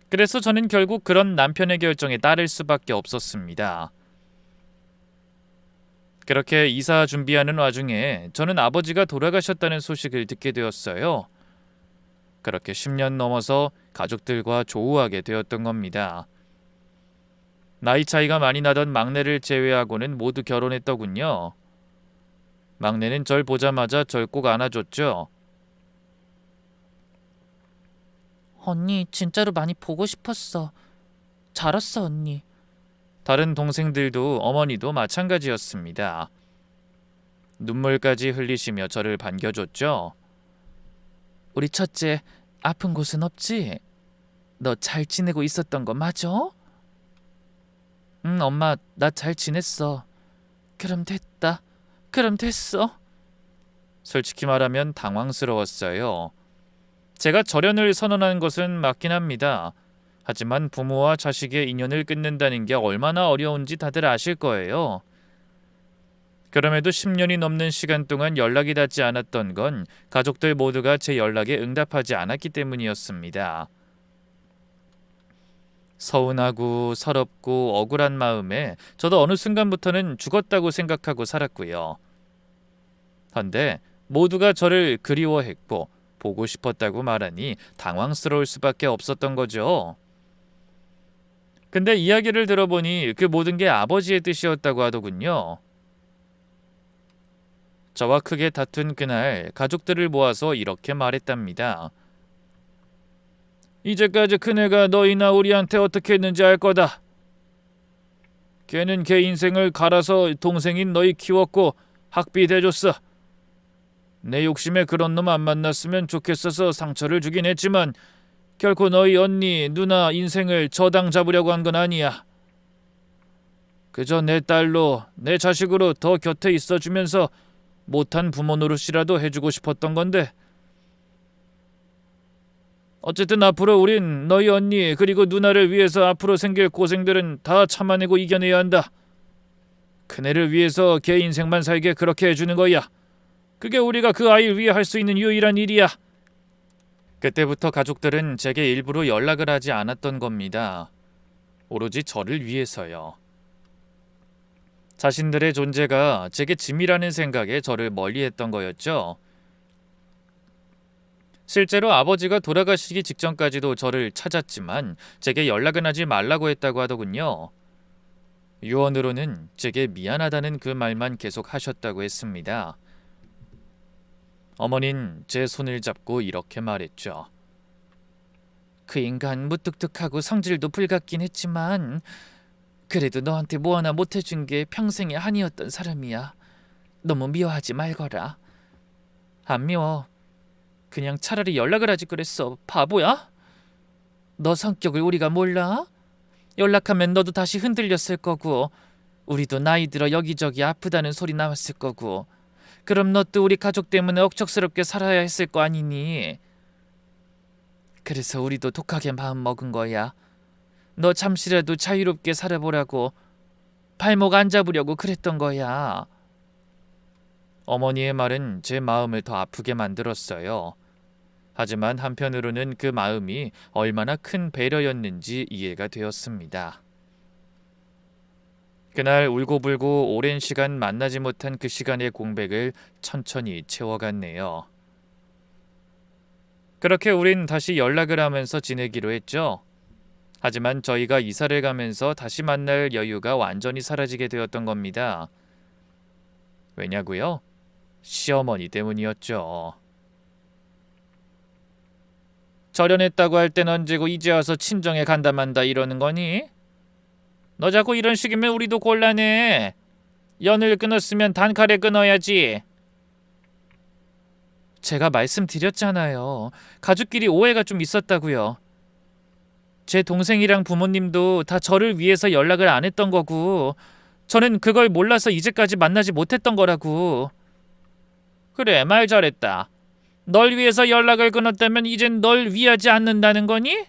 그래서 저는 결국 그런 남편의 결정에 따를 수밖에 없었습니다. 그렇게 이사 준비하는 와중에 저는 아버지가 돌아가셨다는 소식을 듣게 되었어요. 그렇게 10년 넘어서 가족들과 조우하게 되었던 겁니다. 나이 차이가 많이 나던 막내를 제외하고는 모두 결혼했더군요. 막내는 절 보자마자 절 꼭 안아줬죠. 언니 진짜로 많이 보고 싶었어. 잘 왔어 언니. 다른 동생들도 어머니도 마찬가지였습니다. 눈물까지 흘리시며 저를 반겨줬죠. 우리 첫째 아픈 곳은 없지? 너 잘 지내고 있었던 거 맞아? 응 엄마 나 잘 지냈어. 그럼 됐다. 그럼 됐어. 솔직히 말하면 당황스러웠어요. 제가 절연을 선언한 것은 맞긴 합니다. 하지만 부모와 자식의 인연을 끊는다는 게 얼마나 어려운지 다들 아실 거예요. 그럼에도 10년이 넘는 시간 동안 연락이 닿지 않았던 건 가족들 모두가 제 연락에 응답하지 않았기 때문이었습니다. 서운하고 서럽고 억울한 마음에 저도 어느 순간부터는 죽었다고 생각하고 살았고요. 헌데 모두가 저를 그리워했고 보고 싶었다고 말하니 당황스러울 수밖에 없었던 거죠. 근데 이야기를 들어보니 그 모든 게 아버지의 뜻이었다고 하더군요. 저와 크게 다툰 그날 가족들을 모아서 이렇게 말했답니다. 이제까지 큰애가 너희나 우리한테 어떻게 했는지 알 거다. 걔는 걔 인생을 갈아서 동생인 너희 키웠고 학비 대줬어. 내 욕심에 그런 놈 안 만났으면 좋겠어서 상처를 주긴 했지만 결코 너희 언니, 누나 인생을 저당 잡으려고 한 건 아니야. 그저 내 딸로, 내 자식으로 더 곁에 있어주면서 못한 부모 노릇이라도 해주고 싶었던 건데 어쨌든 앞으로 우린 너희 언니 그리고 누나를 위해서 앞으로 생길 고생들은 다 참아내고 이겨내야 한다. 큰애를 위해서 걔 인생만 살게 그렇게 해주는 거야. 그게 우리가 그 아이를 위해 할 수 있는 유일한 일이야. 그때부터 가족들은 제게 일부러 연락을 하지 않았던 겁니다. 오로지 저를 위해서요. 자신들의 존재가 제게 짐이라는 생각에 저를 멀리했던 거였죠. 실제로 아버지가 돌아가시기 직전까지도 저를 찾았지만 제게 연락은 하지 말라고 했다고 하더군요. 유언으로는 제게 미안하다는 그 말만 계속 하셨다고 했습니다. 어머닌 제 손을 잡고 이렇게 말했죠. 그 인간 무뚝뚝하고 성질도 불같긴 했지만 그래도 너한테 뭐 하나 못해준 게 평생의 한이었던 사람이야. 너무 미워하지 말거라. 안 미워. 그냥 차라리 연락을 하지 그랬어. 바보야? 너 성격을 우리가 몰라? 연락하면 너도 다시 흔들렸을 거고 우리도 나이 들어 여기저기 아프다는 소리 나왔을 거고 그럼 너 또 우리 가족 때문에 억척스럽게 살아야 했을 거 아니니? 그래서 우리도 독하게 마음 먹은 거야. 너 잠시라도 자유롭게 살아보라고 발목 안 잡으려고 그랬던 거야. 어머니의 말은 제 마음을 더 아프게 만들었어요. 하지만 한편으로는 그 마음이 얼마나 큰 배려였는지 이해가 되었습니다. 그날 울고불고 오랜 시간 만나지 못한 그 시간의 공백을 천천히 채워갔네요. 그렇게 우린 다시 연락을 하면서 지내기로 했죠. 하지만 저희가 이사를 가면서 다시 만날 여유가 완전히 사라지게 되었던 겁니다. 왜냐고요? 시어머니 때문이었죠. 절연했다고 할 땐 언제고 이제 와서 친정에 간다 만다 이러는 거니? 너 자꾸 이런 식이면 우리도 곤란해. 연을 끊었으면 단칼에 끊어야지. 제가 말씀드렸잖아요. 가족끼리 오해가 좀 있었다고요. 제 동생이랑 부모님도 다 저를 위해서 연락을 안 했던 거고 저는 그걸 몰라서 이제까지 만나지 못했던 거라고. 그래, 말 잘했다. 널 위해서 연락을 끊었다면 이젠 널 위하지 않는다는 거니?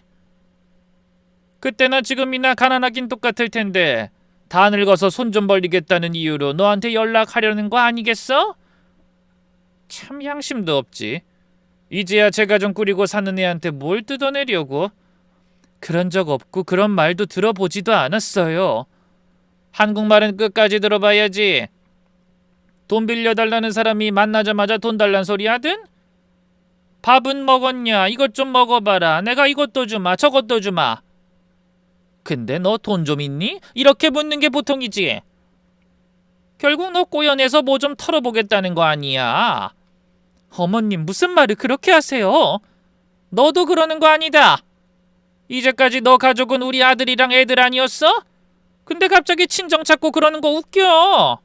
그때나 지금이나 가난하긴 똑같을 텐데 다 늙어서 손 좀 벌리겠다는 이유로 너한테 연락하려는 거 아니겠어? 참 양심도 없지. 이제야 제가 좀 꾸리고 사는 애한테 뭘 뜯어내려고. 그런 적 없고 그런 말도 들어보지도 않았어요. 한국말은 끝까지 들어봐야지. 돈 빌려달라는 사람이 만나자마자 돈 달란 소리 하든? 밥은 먹었냐? 이것 좀 먹어봐라. 내가 이것도 주마 저것도 주마. 근데 너 돈 좀 있니? 이렇게 묻는 게 보통이지. 결국 너 꼬여내서 뭐 좀 털어보겠다는 거 아니야. 어머님 무슨 말을 그렇게 하세요? 너도 그러는 거 아니다. 이제까지 너 가족은 우리 아들이랑 애들 아니었어? 근데 갑자기 친정 찾고 그러는 거 웃겨.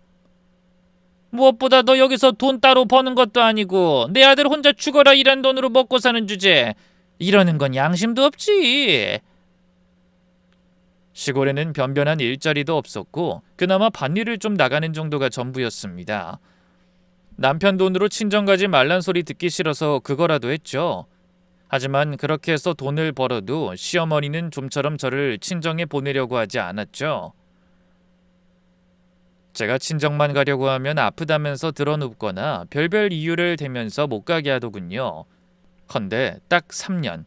무엇보다 너 여기서 돈 따로 버는 것도 아니고 내 아들 혼자 죽어라 일한 돈으로 먹고 사는 주제 이러는 건 양심도 없지. 시골에는 변변한 일자리도 없었고 그나마 밭일을 좀 나가는 정도가 전부였습니다. 남편 돈으로 친정 가지 말란 소리 듣기 싫어서 그거라도 했죠. 하지만 그렇게 해서 돈을 벌어도 시어머니는 좀처럼 저를 친정에 보내려고 하지 않았죠. 제가 친정만 가려고 하면 아프다면서 드러눕거나 별별 이유를 대면서 못 가게 하더군요. 헌데 딱 3년.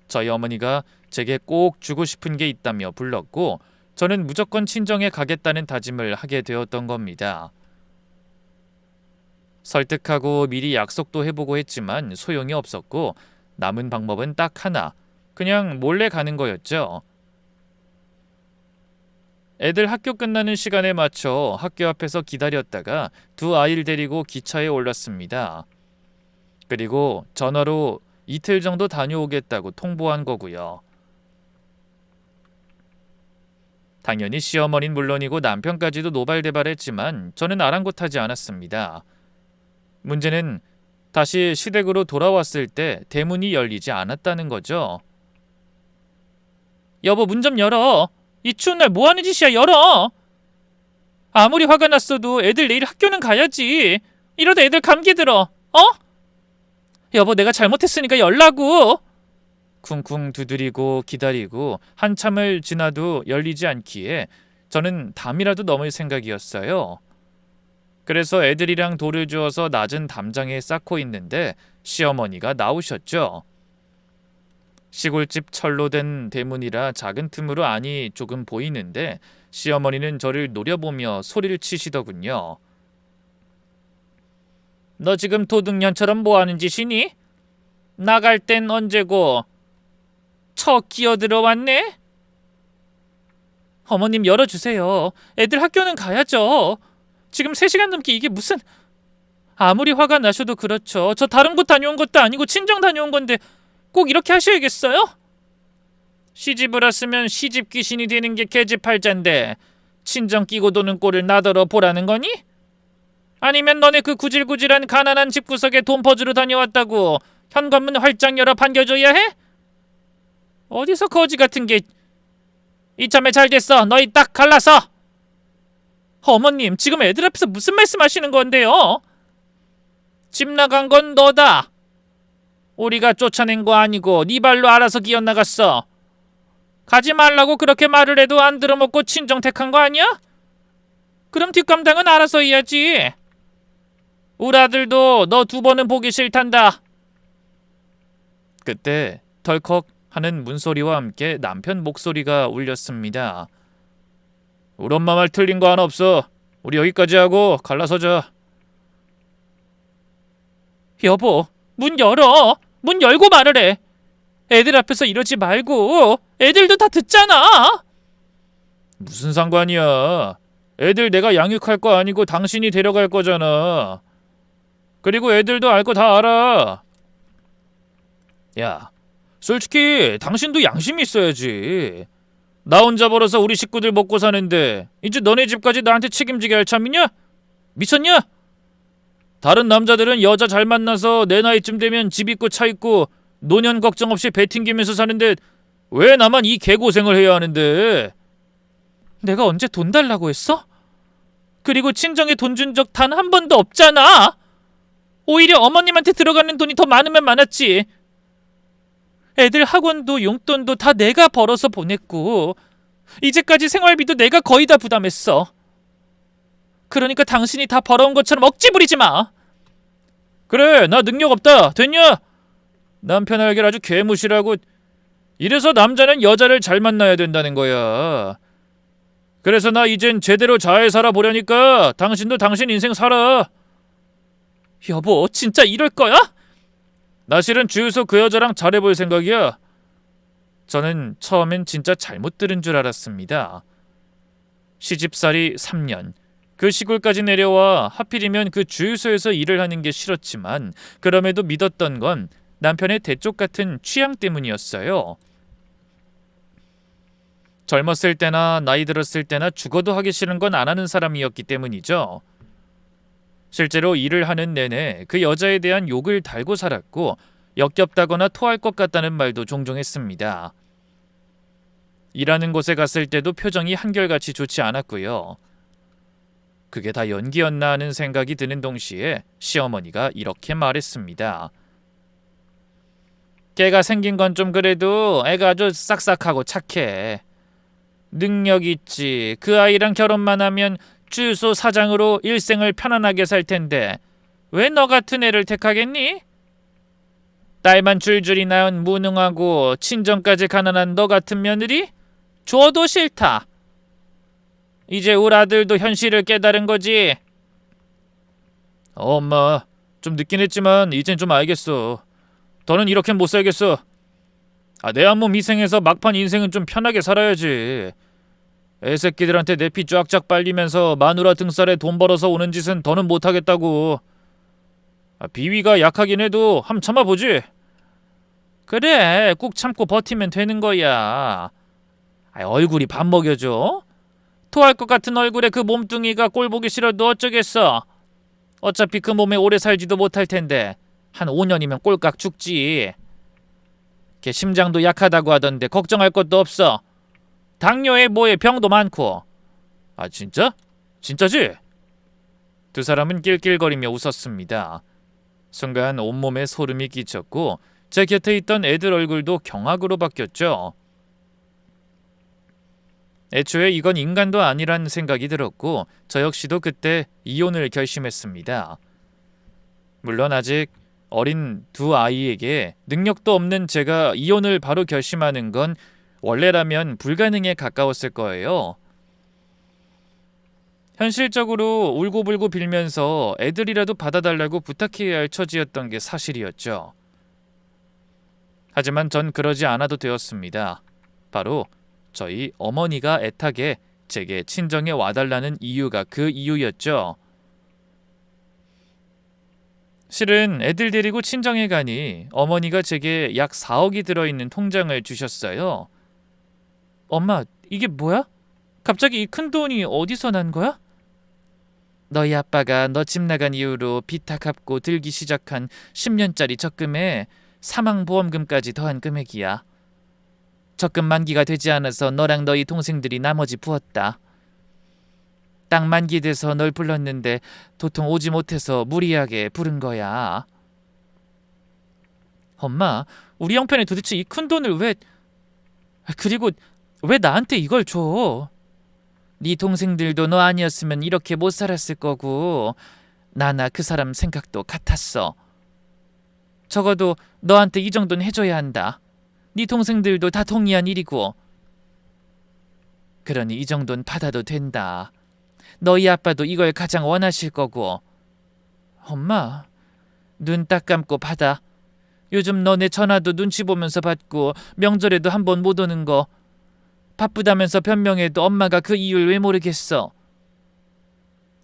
저희 어머니가 제게 꼭 주고 싶은 게 있다며 불렀고 저는 무조건 친정에 가겠다는 다짐을 하게 되었던 겁니다. 설득하고 미리 약속도 해보고 했지만 소용이 없었고 남은 방법은 딱 하나, 그냥 몰래 가는 거였죠. 애들 학교 끝나는 시간에 맞춰 학교 앞에서 기다렸다가 두 아이를 데리고 기차에 올랐습니다. 그리고 전화로 이틀 정도 다녀오겠다고 통보한 거고요. 당연히 시어머니는 물론이고 남편까지도 노발대발했지만 저는 아랑곳하지 않았습니다. 문제는 다시 시댁으로 돌아왔을 때 대문이 열리지 않았다는 거죠. 여보, 문 좀 열어. 이 추운 날 뭐하는 짓이야, 열어. 아무리 화가 났어도 애들 내일 학교는 가야지. 이러다 애들 감기 들어. 어? 여보, 내가 잘못했으니까 열라고. 쿵쿵 두드리고 기다리고 한참을 지나도 열리지 않기에 저는 담이라도 넘을 생각이었어요. 그래서 애들이랑 돌을 주어서 낮은 담장에 쌓고 있는데 시어머니가 나오셨죠. 시골집 철로 된 대문이라 작은 틈으로 안이 조금 보이는데 시어머니는 저를 노려보며 소리를 치시더군요. 너 지금 도둑년처럼 뭐하는 짓이니? 나갈 땐 언제고 쳐 기어들어왔네? 어머님, 열어주세요. 애들 학교는 가야죠. 지금 3시간 넘게 이게 무슨... 아무리 화가 나셔도 그렇죠. 저 다른 곳 다녀온 것도 아니고 친정 다녀온 건데 꼭 이렇게 하셔야겠어요? 시집을 왔으면 시집 귀신이 되는 게 계집팔자인데 친정 끼고 도는 꼴을 나더러 보라는 거니? 아니면 너네 그 구질구질한 가난한 집구석에 돈 퍼주러 다녀왔다고 현관문 활짝 열어 반겨줘야 해? 어디서 거지 같은 게... 이참에 잘 됐어. 너희 딱 갈라서. 어머님, 지금 애들 앞에서 무슨 말씀하시는 건데요? 집 나간 건 너다. 우리가 쫓아낸 거 아니고 네 발로 알아서 기어나갔어. 가지 말라고 그렇게 말을 해도 안 들어먹고 친정택한 거 아니야? 그럼 뒷감당은 알아서 해야지. 우리 아들도 너 2번은 보기 싫단다. 그때 덜컥 하는 문소리와 함께 남편 목소리가 울렸습니다. 우리 엄마 말 틀린 거 하나 없어. 우리 여기까지 하고 갈라서자. 여보, 문 열어. 문 열고 말을 해. 애들 앞에서 이러지 말고. 애들도 다 듣잖아. 무슨 상관이야. 애들 내가 양육할 거 아니고 당신이 데려갈 거잖아. 그리고 애들도 알 거 다 알아. 야, 솔직히 당신도 양심이 있어야지. 나 혼자 벌어서 우리 식구들 먹고 사는데 이제 너네 집까지 나한테 책임지게 할 참이냐? 미쳤냐? 다른 남자들은 여자 잘 만나서 내 나이쯤 되면 집 있고 차 있고 노년 걱정 없이 배 튕기면서 사는데 왜 나만 이 개고생을 해야 하는데? 내가 언제 돈 달라고 했어? 그리고 친정에 돈 준 적 단 한 번도 없잖아. 오히려 어머님한테 들어가는 돈이 더 많으면 많았지. 애들 학원도 용돈도 다 내가 벌어서 보냈고 이제까지 생활비도 내가 거의 다 부담했어. 그러니까 당신이 다 벌어온 것처럼 억지 부리지 마. 그래, 나 능력 없다. 됐냐? 남편 알길 아주 개무시라고. 이래서 남자는 여자를 잘 만나야 된다는 거야. 그래서 나 이젠 제대로 잘 살아보려니까 당신도 당신 인생 살아. 여보, 진짜 이럴 거야? 나 실은 주유소 그 여자랑 잘해볼 생각이야. 저는 처음엔 진짜 잘못 들은 줄 알았습니다. 시집살이 3년. 그 시골까지 내려와 하필이면 그 주유소에서 일을 하는 게 싫었지만 그럼에도 믿었던 건 남편의 대쪽 같은 취향 때문이었어요. 젊었을 때나 나이 들었을 때나 죽어도 하기 싫은 건 안 하는 사람이었기 때문이죠. 실제로 일을 하는 내내 그 여자에 대한 욕을 달고 살았고 역겹다거나 토할 것 같다는 말도 종종 했습니다. 일하는 곳에 갔을 때도 표정이 한결같이 좋지 않았고요. 그게 다 연기였나 하는 생각이 드는 동시에 시어머니가 이렇게 말했습니다. 걔가 생긴 건 좀 그래도 애가 아주 싹싹하고 착해. 능력 있지. 그 아이랑 결혼만 하면 주유소 사장으로 일생을 편안하게 살 텐데 왜 너 같은 애를 택하겠니? 딸만 줄줄이 낳은 무능하고 친정까지 가난한 너 같은 며느리? 줘도 싫다. 이제 우리 아들도 현실을 깨달은 거지. 엄마, 좀 늦긴 했지만 이젠 좀 알겠어. 더는 이렇게는 못 살겠어. 내 한 몸 희생해서 막판 인생은 좀 편하게 살아야지. 애새끼들한테 내 피 쫙쫙 빨리면서 마누라 등살에 돈 벌어서 오는 짓은 더는 못하겠다고. 비위가 약하긴 해도 함 참아보지. 그래, 꾹 참고 버티면 되는 거야. 얼굴이 밥 먹여줘? 토할 것 같은 얼굴에 그 몸뚱이가 꼴 보기 싫어도 어쩌겠어. 어차피 그 몸에 오래 살지도 못할 텐데 한 5년이면 꼴깍 죽지. 걔 심장도 약하다고 하던데 걱정할 것도 없어. 당뇨에 뭐에 병도 많고. 아 진짜? 진짜지? 두 사람은 낄낄거리며 웃었습니다. 순간 온몸에 소름이 끼쳤고 제 곁에 있던 애들 얼굴도 경악으로 바뀌었죠. 애초에 이건 인간도 아니란 생각이 들었고 저 역시도 그때 이혼을 결심했습니다. 물론 아직 어린 두 아이에게 능력도 없는 제가 이혼을 바로 결심하는 건 원래라면 불가능에 가까웠을 거예요. 현실적으로 울고불고 빌면서 애들이라도 받아달라고 부탁해야 할 처지였던 게 사실이었죠. 하지만 전 그러지 않아도 되었습니다. 바로 저희 어머니가 애타게 제게 친정에 와달라는 이유가 그 이유였죠. 실은 애들 데리고 친정에 가니 어머니가 제게 약 4억이 들어있는 통장을 주셨어요. 엄마, 이게 뭐야? 갑자기 이 큰 돈이 어디서 난 거야? 너희 아빠가 너 집 나간 이후로 빚 다 갚고 들기 시작한 10년짜리 적금에 사망보험금까지 더한 금액이야. 적금 만기가 되지 않아서 너랑 너희 동생들이 나머지 부었다. 딱 만기 돼서 널 불렀는데 도통 오지 못해서 무리하게 부른 거야. 엄마, 우리 형편에 도대체 이 큰 돈을 왜... 그리고 왜 나한테 이걸 줘? 네 동생들도 너 아니었으면 이렇게 못 살았을 거고 나나 그 사람 생각도 같았어. 적어도 너한테 이 정도는 해줘야 한다. 네 동생들도 다 동의한 일이고. 그러니 이 정도는 받아도 된다. 너희 아빠도 이걸 가장 원하실 거고. 엄마, 눈 딱 감고 받아. 요즘 너네 전화도 눈치 보면서 받고 명절에도 한 번 못 오는 거 바쁘다면서 변명해도 엄마가 그 이유를 왜 모르겠어.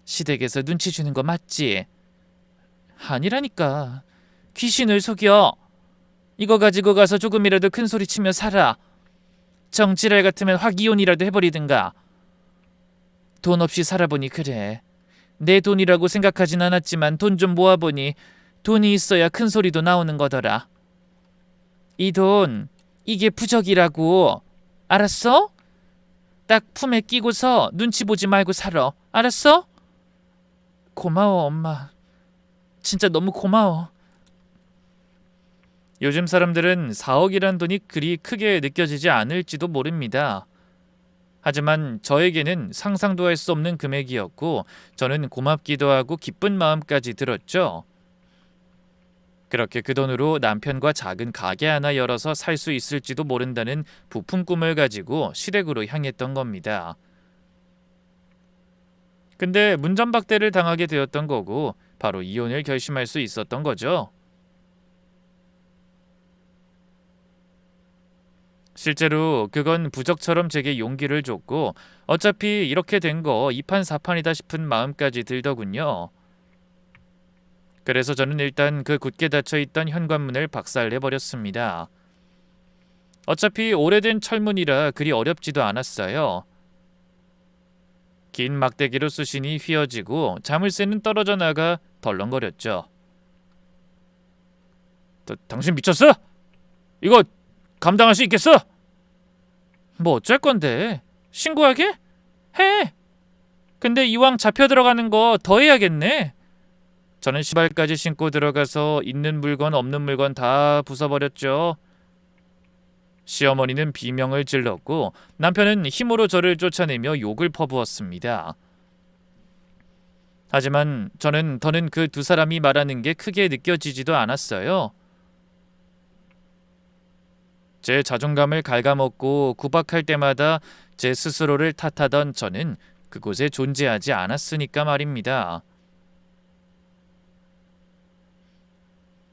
시댁에서 눈치 주는 거 맞지? 아니라니까. 귀신을 속여. 이거 가지고 가서 조금이라도 큰 소리 치며 살아. 정지랄 같으면 확 이혼이라도 해버리든가. 돈 없이 살아보니 그래. 내 돈이라고 생각하진 않았지만 돈 좀 모아보니 돈이 있어야 큰 소리도 나오는 거더라. 이 돈, 이게 부적이라고. 알았어? 딱 품에 끼고서 눈치 보지 말고 살아. 알았어? 고마워, 엄마. 진짜 너무 고마워. 요즘 사람들은 4억이란 돈이 그리 크게 느껴지지 않을지도 모릅니다. 하지만 저에게는 상상도 할 수 없는 금액이었고 저는 고맙기도 하고 기쁜 마음까지 들었죠. 그렇게 그 돈으로 남편과 작은 가게 하나 열어서 살 수 있을지도 모른다는 부푼 꿈을 가지고 시댁으로 향했던 겁니다. 근데 문전박대를 당하게 되었던 거고 바로 이혼을 결심할 수 있었던 거죠. 실제로 그건 부적처럼 제게 용기를 줬고 어차피 이렇게 된 거 이판사판이다 싶은 마음까지 들더군요. 그래서 저는 일단 그 굳게 닫혀있던 현관문을 박살내버렸습니다. 어차피 오래된 철문이라 그리 어렵지도 않았어요. 긴 막대기로 쑤시니 휘어지고 자물쇠는 떨어져 나가 덜렁거렸죠. 당신 미쳤어? 이거 감당할 수 있겠어? 뭐 어쩔 건데? 신고하게? 해! 근데 이왕 잡혀 들어가는 거 더 해야겠네. 저는 신발까지 신고 들어가서 있는 물건 없는 물건 다 부숴버렸죠. 시어머니는 비명을 질렀고 남편은 힘으로 저를 쫓아내며 욕을 퍼부었습니다. 하지만 저는 더는 그 두 사람이 말하는 게 크게 느껴지지도 않았어요. 제 자존감을 갉아먹고 구박할 때마다 제 스스로를 탓하던 저는 그곳에 존재하지 않았으니까 말입니다.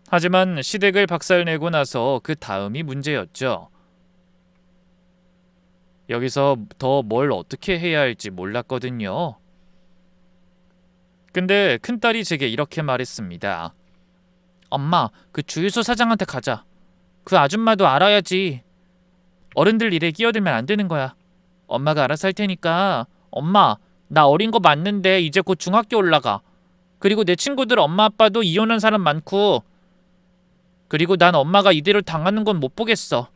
하지만 시댁을 박살내고 나서 그 다음이 문제였죠. 여기서 더 뭘 어떻게 해야 할지 몰랐거든요. 근데 큰딸이 제게 이렇게 말했습니다. 엄마, 그 주유소 사장한테 가자. 그 아줌마도 알아야지. 어른들 일에 끼어들면 안 되는 거야. 엄마가 알아서 할 테니까 엄마, 나 어린 거 맞는데 이제 곧 중학교 올라가. 그리고 내 친구들 엄마 아빠도 이혼한 사람 많고, 그리고 난 엄마가 이대로 당하는 건 못 보겠어.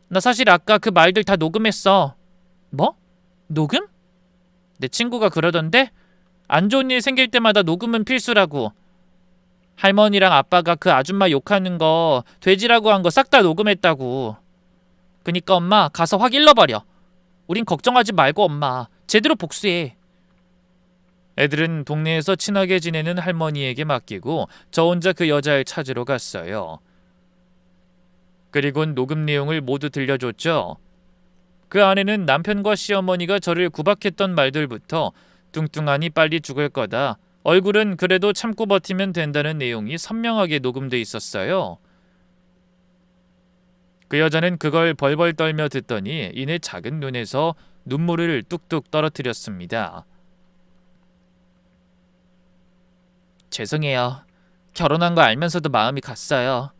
나 사실 아까 그 말들 다 녹음했어. 뭐? 녹음? 내 친구가 그러던데? 안 좋은 일 생길 때마다 녹음은 필수라고. 할머니랑 아빠가 그 아줌마 욕하는 거, 돼지라고 한 거 싹 다 녹음했다고. 그니까 엄마, 가서 확 일러버려. 우린 걱정하지 말고 엄마, 제대로 복수해. 애들은 동네에서 친하게 지내는 할머니에게 맡기고 저 혼자 그 여자를 찾으러 갔어요. 그리곤 녹음 내용을 모두 들려줬죠. 그 안에는 남편과 시어머니가 저를 구박했던 말들부터 뚱뚱하니 빨리 죽을 거다, 얼굴은 그래도 참고 버티면 된다는 내용이 선명하게 녹음돼 있었어요. 그 여자는 그걸 벌벌 떨며 듣더니 이내 작은 눈에서 눈물을 뚝뚝 떨어뜨렸습니다. 죄송해요. 결혼한 거 알면서도 마음이 갔어요.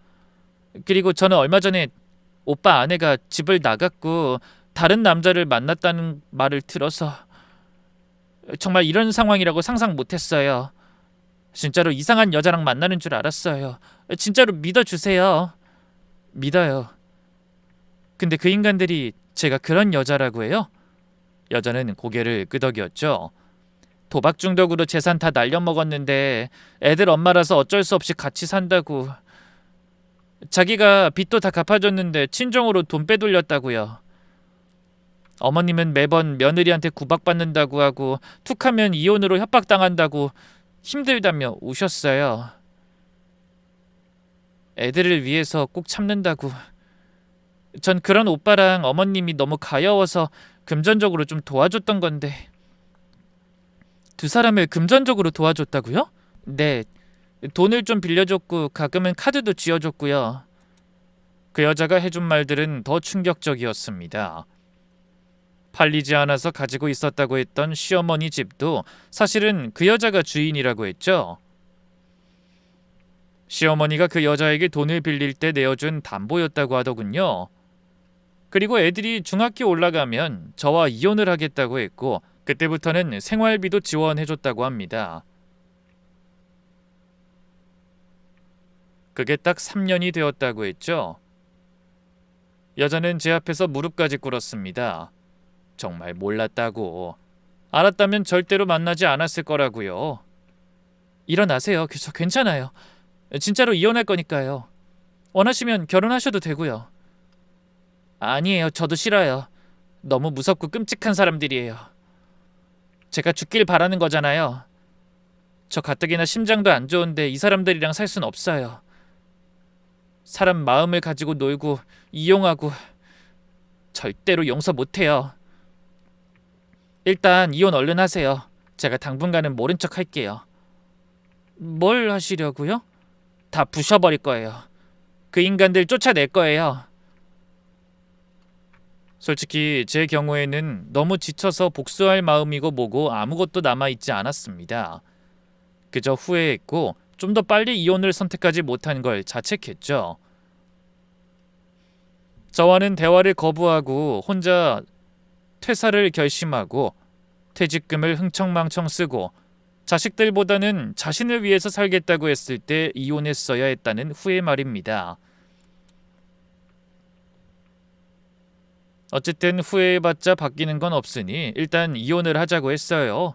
그리고 저는 얼마 전에 오빠 아내가 집을 나갔고 다른 남자를 만났다는 말을 들어서 정말 이런 상황이라고 상상 못했어요. 진짜로 이상한 여자랑 만나는 줄 알았어요. 진짜로 믿어주세요. 믿어요. 근데 그 인간들이 제가 그런 여자라고 해요? 여자는 고개를 끄덕였죠. 도박 중독으로 재산 다 날려먹었는데 애들 엄마라서 어쩔 수 없이 같이 산다고. 자기가 빚도 다 갚아줬는데 친정으로 돈 빼돌렸다고요. 어머님은 매번 며느리한테 구박받는다고 하고 툭하면 이혼으로 협박당한다고 힘들다며 우셨어요. 애들을 위해서 꼭 참는다고. 전 그런 오빠랑 어머님이 너무 가여워서 금전적으로 좀 도와줬던 건데. 두 사람을 금전적으로 도와줬다고요? 네, 돈을 좀 빌려줬고 가끔은 카드도 쥐어줬고요. 그 여자가 해준 말들은 더 충격적이었습니다. 팔리지 않아서 가지고 있었다고 했던 시어머니 집도 사실은 그 여자가 주인이라고 했죠. 시어머니가 그 여자에게 돈을 빌릴 때 내어준 담보였다고 하더군요. 그리고 애들이 중학교 올라가면 저와 이혼을 하겠다고 했고 그때부터는 생활비도 지원해줬다고 합니다. 그게 딱 3년이 되었다고 했죠. 여자는 제 앞에서 무릎까지 꿇었습니다. 정말 몰랐다고. 알았다면 절대로 만나지 않았을 거라고요. 일어나세요. 저 괜찮아요. 진짜로 이혼할 거니까요. 원하시면 결혼하셔도 되고요. 아니에요. 저도 싫어요. 너무 무섭고 끔찍한 사람들이에요. 제가 죽길 바라는 거잖아요. 저 가뜩이나 심장도 안 좋은데 이 사람들이랑 살 순 없어요. 사람 마음을 가지고 놀고 이용하고 절대로 용서 못해요. 일단 이혼 얼른 하세요. 제가 당분간은 모른 척 할게요. 뭘 하시려고요? 다 부셔버릴 거예요. 그 인간들 쫓아낼 거예요. 솔직히 제 경우에는 너무 지쳐서 복수할 마음이고 뭐고 아무것도 남아있지 않았습니다. 그저 후회했고 좀 더 빨리 이혼을 선택하지 못한 걸 자책했죠. 저와는 대화를 거부하고 혼자 퇴사를 결심하고 퇴직금을 흥청망청 쓰고 자식들보다는 자신을 위해서 살겠다고 했을 때 이혼했어야 했다는 후회 말입니다. 어쨌든 후회해봤자 바뀌는 건 없으니 일단 이혼을 하자고 했어요.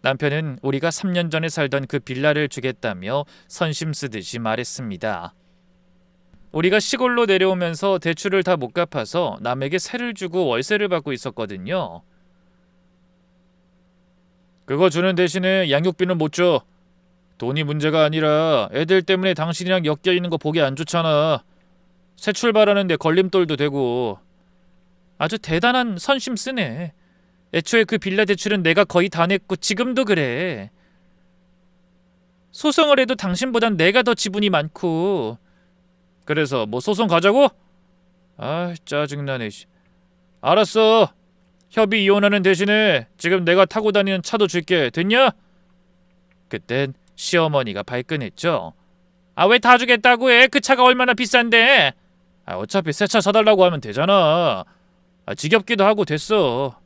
남편은 우리가 3년 전에 살던 그 빌라를 주겠다며 선심 쓰듯이 말했습니다. 우리가 시골로 내려오면서 대출을 다 못 갚아서 남에게 세를 주고 월세를 받고 있었거든요. 그거 주는 대신에 양육비는 못 줘. 돈이 문제가 아니라 애들 때문에 당신이랑 엮여 있는 거 보기 안 좋잖아. 새 출발하는데 걸림돌도 되고. 아주 대단한 선심 쓰네. 애초에 그 빌라 대출은 내가 거의 다 냈고 지금도 그래. 소송을 해도 당신보단 내가 더 지분이 많고. 그래서 뭐 소송 가자고? 아 짜증나네. 알았어. 협의 이혼하는 대신에 지금 내가 타고 다니는 차도 줄게. 됐냐? 그땐 시어머니가 발끈했죠. 아 왜 다 주겠다고 해? 그 차가 얼마나 비싼데? 어차피 새 차 사달라고 하면 되잖아. 지겹기도 하고 됐어.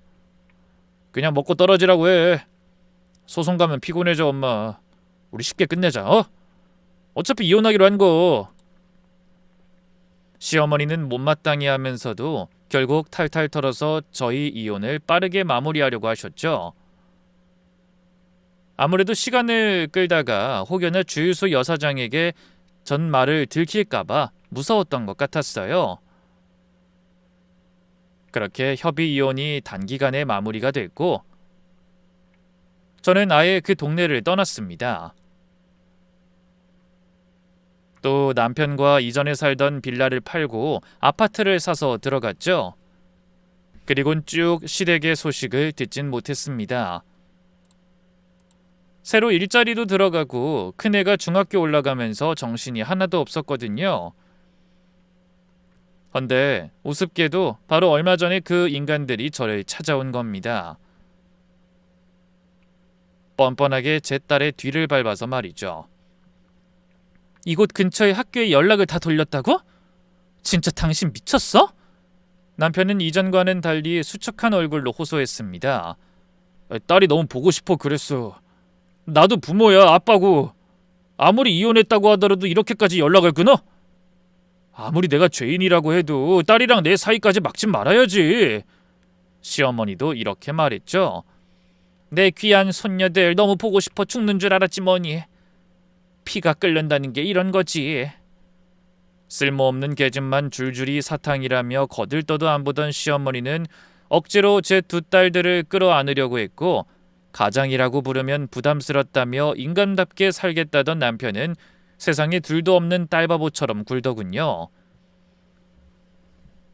그냥 먹고 떨어지라고 해. 소송 가면 피곤해져 엄마. 우리 쉽게 끝내자. 어차피 이혼하기로 한 거. 시어머니는 못마땅해 하면서도 결국 탈탈 털어서 저희 이혼을 빠르게 마무리하려고 하셨죠. 아무래도 시간을 끌다가 혹여나 주유소 여사장에게 전 말을 들킬까봐 무서웠던 것 같았어요. 그렇게 협의 이혼이 단기간에 마무리가 됐고 저는 아예 그 동네를 떠났습니다. 또 남편과 이전에 살던 빌라를 팔고 아파트를 사서 들어갔죠. 그리곤 쭉 시댁의 소식을 듣진 못했습니다. 새로 일자리도 들어가고 큰애가 중학교 올라가면서 정신이 하나도 없었거든요. 헌데 우습게도 바로 얼마 전에 그 인간들이 저를 찾아온 겁니다. 뻔뻔하게 제 딸의 뒤를 밟아서 말이죠. 이곳 근처의 학교에 연락을 다 돌렸다고? 진짜 당신 미쳤어? 남편은 이전과는 달리 수척한 얼굴로 호소했습니다. 딸이 너무 보고 싶어 그랬어. 나도 부모야, 아빠고. 아무리 이혼했다고 하더라도 이렇게까지 연락을 끊어? 아무리 내가 죄인이라고 해도 딸이랑 내 사이까지 막지 말아야지. 시어머니도 이렇게 말했죠. 내 귀한 손녀들 너무 보고 싶어 죽는 줄 알았지 뭐니. 피가 끓는다는 게 이런 거지. 쓸모없는 계집만 줄줄이 사탕이라며 거들떠도 안 보던 시어머니는 억지로 제 두 딸들을 끌어안으려고 했고 가장이라고 부르면 부담스럽다며 인간답게 살겠다던 남편은 세상에 둘도 없는 딸바보처럼 굴더군요.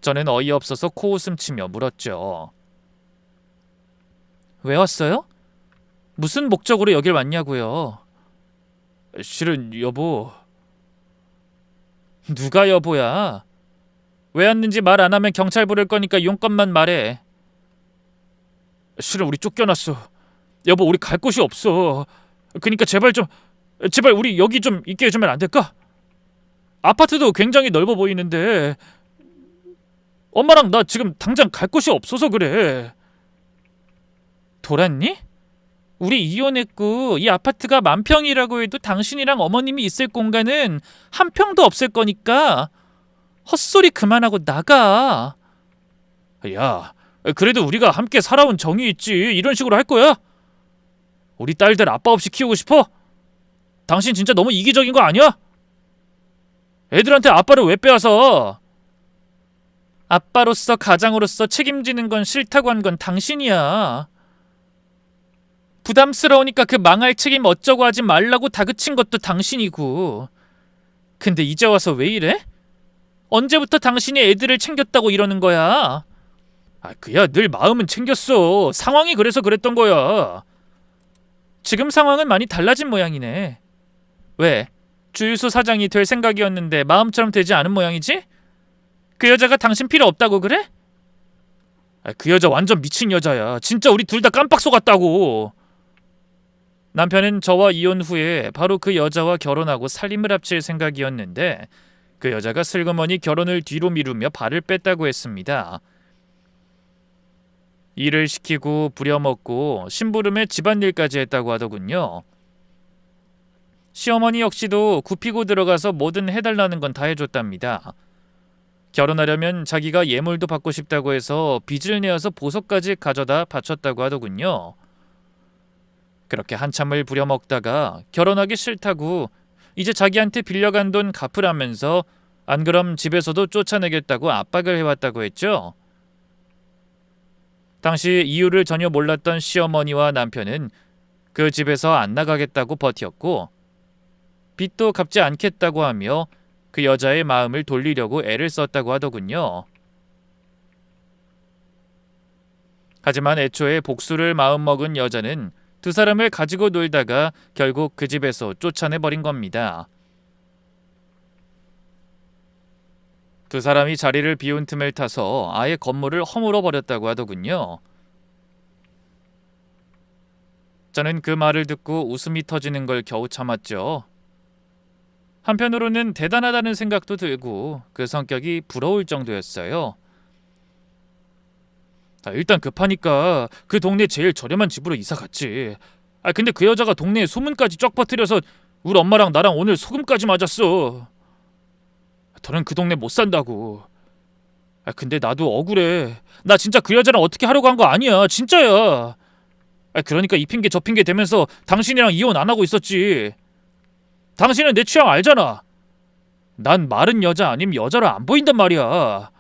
저는 어이없어서 코웃음 치며 물었죠. 왜 왔어요? 무슨 목적으로 여길 왔냐고요? 실은 여보. 누가 여보야? 왜 왔는지 말 안 하면 경찰 부를 거니까 용건만 말해. 실은 우리 쫓겨났어. 여보, 우리 갈 곳이 없어. 그니까 제발 우리 여기 좀 있게 해주면 안 될까? 아파트도 굉장히 넓어 보이는데 엄마랑 나 지금 당장 갈 곳이 없어서 그래. 돌았니? 우리 이혼했고 이 아파트가 10,000평이라고 해도 당신이랑 어머님이 있을 공간은 한 평도 없을 거니까 헛소리 그만하고 나가. 야, 그래도 우리가 함께 살아온 정이 있지. 이런 식으로 할 거야? 우리 딸들 아빠 없이 키우고 싶어? 당신 진짜 너무 이기적인 거 아니야? 애들한테 아빠를 왜 빼앗아? 아빠로서 가장으로서 책임지는 건 싫다고 한 건 당신이야. 부담스러우니까 그 망할 책임 어쩌고 하지 말라고 다그친 것도 당신이고. 근데 이제 와서 왜 이래? 언제부터 당신이 애들을 챙겼다고 이러는 거야? 그야 늘 마음은 챙겼어. 상황이 그래서 그랬던 거야. 지금 상황은 많이 달라진 모양이네. 왜? 주유소 사장이 될 생각이었는데 마음처럼 되지 않은 모양이지? 그 여자가 당신 필요 없다고 그래? 그 여자 완전 미친 여자야. 진짜 우리 둘 다 깜빡 속았다고. 남편은 저와 이혼 후에 바로 그 여자와 결혼하고 살림을 합칠 생각이었는데 그 여자가 슬그머니 결혼을 뒤로 미루며 발을 뺐다고 했습니다. 일을 시키고 부려먹고 심부름에 집안일까지 했다고 하더군요. 시어머니 역시도 굽히고 들어가서 뭐든 해달라는 건 다 해줬답니다. 결혼하려면 자기가 예물도 받고 싶다고 해서 빚을 내어서 보석까지 가져다 바쳤다고 하더군요. 그렇게 한참을 부려먹다가 결혼하기 싫다고 이제 자기한테 빌려간 돈 갚으라면서 안 그럼 집에서도 쫓아내겠다고 압박을 해왔다고 했죠. 당시 이유를 전혀 몰랐던 시어머니와 남편은 그 집에서 안 나가겠다고 버텼고 빚도 갚지 않겠다고 하며 그 여자의 마음을 돌리려고 애를 썼다고 하더군요. 하지만 애초에 복수를 마음먹은 여자는 두 사람을 가지고 놀다가 결국 그 집에서 쫓아내버린 겁니다. 두 사람이 자리를 비운 틈을 타서 아예 건물을 허물어 버렸다고 하더군요. 저는 그 말을 듣고 웃음이 터지는 걸 겨우 참았죠. 한편으로는 대단하다는 생각도 들고 그 성격이 부러울 정도였어요. 일단 급하니까 그 동네 제일 저렴한 집으로 이사 갔지. 근데 그 여자가 동네에 소문까지 쫙 퍼뜨려서 우리 엄마랑 나랑 오늘 소금까지 맞았어. 더는 그 동네 못 산다고. 근데 나도 억울해. 나 진짜 그 여자랑 어떻게 하려고 한 거 아니야. 진짜야. 그러니까 이 핑계 저 핑계 대면서 당신이랑 이혼 안 하고 있었지. 당신은 내 취향 알잖아. 난 마른 여자 아니면 여자로 안 보인단 말이야.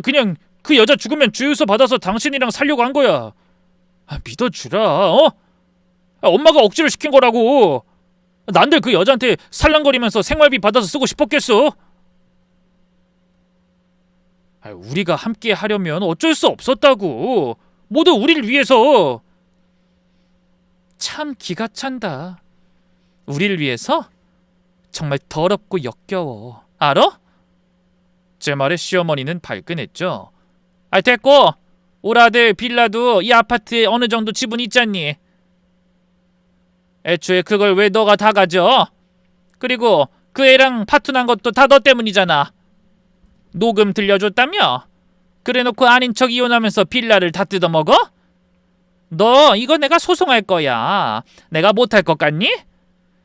그냥 그 여자 죽으면 주유소 받아서 당신이랑 살려고 한 거야. 믿어주라. 엄마가 억지로 시킨 거라고. 난들 그 여자한테 살랑거리면서 생활비 받아서 쓰고 싶었겠어? 우리가 함께 하려면 어쩔 수 없었다고. 모두 우리를 위해서. 참 기가 찬다. 우리를 위해서? 정말 더럽고 역겨워. 알아? 제 말에 시어머니는 발끈했죠. 됐고. 우리 아들 빌라도 이 아파트에 어느 정도 지분 있잖니. 애초에 그걸 왜 너가 다 가져? 그리고 그 애랑 파토 난 것도 다 너 때문이잖아. 녹음 들려줬다며? 그래놓고 아닌 척 이혼하면서 빌라를 다 뜯어먹어? 너 이거 내가 소송할 거야. 내가 못할 것 같니?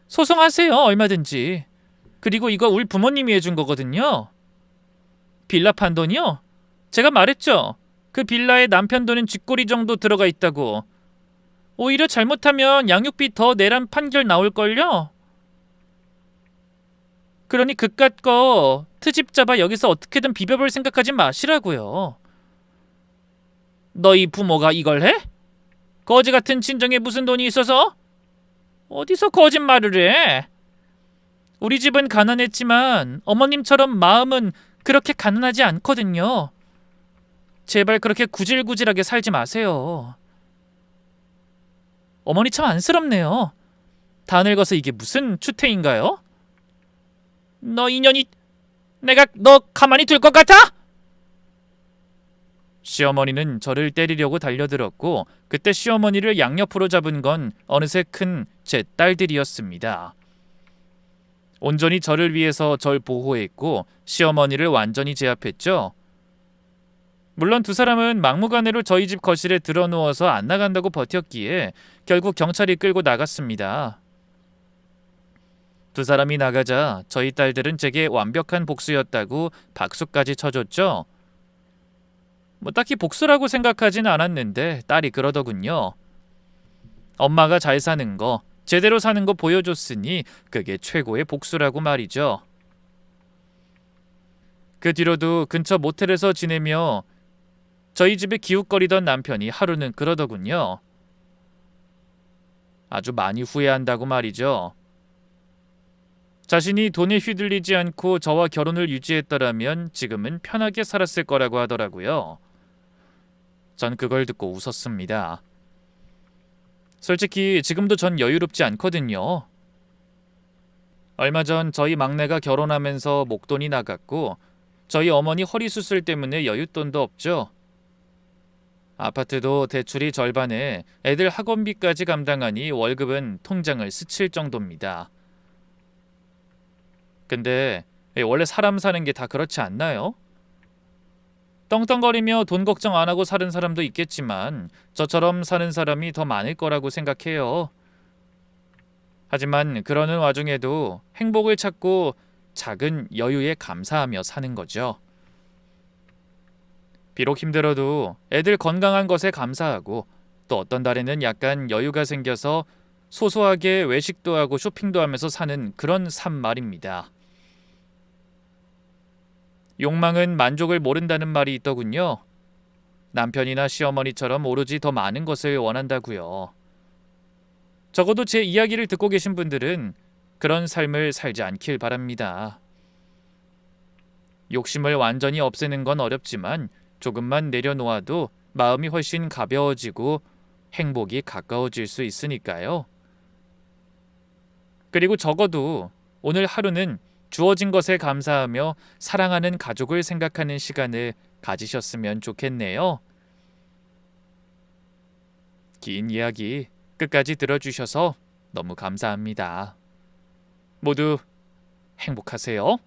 소송하세요. 얼마든지. 그리고 이거 우리 부모님이 해준 거거든요. 빌라 판 돈이요? 제가 말했죠. 그 빌라에 남편 돈은 쥐꼬리 정도 들어가 있다고. 오히려 잘못하면 양육비 더 내란 판결 나올걸요? 그러니 그깟 거 트집 잡아 여기서 어떻게든 비벼볼 생각하지 마시라고요. 너희 부모가 이걸 해? 거지 같은 친정에 무슨 돈이 있어서? 어디서 거짓말을 해? 우리 집은 가난했지만 어머님처럼 마음은 그렇게 가난하지 않거든요. 제발 그렇게 구질구질하게 살지 마세요. 어머니 참 안쓰럽네요. 다 늙어서 이게 무슨 추태인가요? 너 인연이 내가 너 가만히 둘 것 같아? 시어머니는 저를 때리려고 달려들었고 그때 시어머니를 양옆으로 잡은 건 어느새 큰 제 딸들이었습니다. 온전히 저를 위해서 절 보호했고 시어머니를 완전히 제압했죠. 물론 두 사람은 막무가내로 저희 집 거실에 드러누워서 안 나간다고 버텼기에 결국 경찰이 끌고 나갔습니다. 두 사람이 나가자 저희 딸들은 제게 완벽한 복수였다고 박수까지 쳐줬죠. 딱히 복수라고 생각하진 않았는데 딸이 그러더군요. 엄마가 잘 사는 거, 제대로 사는 거 보여줬으니 그게 최고의 복수라고 말이죠. 그 뒤로도 근처 모텔에서 지내며 저희 집에 기웃거리던 남편이 하루는 그러더군요. 아주 많이 후회한다고 말이죠. 자신이 돈에 휘둘리지 않고 저와 결혼을 유지했더라면 지금은 편하게 살았을 거라고 하더라고요. 전 그걸 듣고 웃었습니다. 솔직히 지금도 전 여유롭지 않거든요. 얼마 전 저희 막내가 결혼하면서 목돈이 나갔고 저희 어머니 허리 수술 때문에 여윳돈도 없죠. 아파트도 대출이 절반에 애들 학원비까지 감당하니 월급은 통장을 스칠 정도입니다. 근데 원래 사람 사는 게 다 그렇지 않나요? 떵떵거리며 돈 걱정 안 하고 사는 사람도 있겠지만 저처럼 사는 사람이 더 많을 거라고 생각해요. 하지만 그러는 와중에도 행복을 찾고 작은 여유에 감사하며 사는 거죠. 비록 힘들어도 애들 건강한 것에 감사하고 또 어떤 달에는 약간 여유가 생겨서 소소하게 외식도 하고 쇼핑도 하면서 사는 그런 삶 말입니다. 욕망은 만족을 모른다는 말이 있더군요. 남편이나 시어머니처럼 오로지 더 많은 것을 원한다고요. 적어도 제 이야기를 듣고 계신 분들은 그런 삶을 살지 않길 바랍니다. 욕심을 완전히 없애는 건 어렵지만 조금만 내려놓아도 마음이 훨씬 가벼워지고 행복이 가까워질 수 있으니까요. 그리고 적어도 오늘 하루는 주어진 것에 감사하며 사랑하는 가족을 생각하는 시간을 가지셨으면 좋겠네요. 긴 이야기 끝까지 들어주셔서 너무 감사합니다. 모두 행복하세요.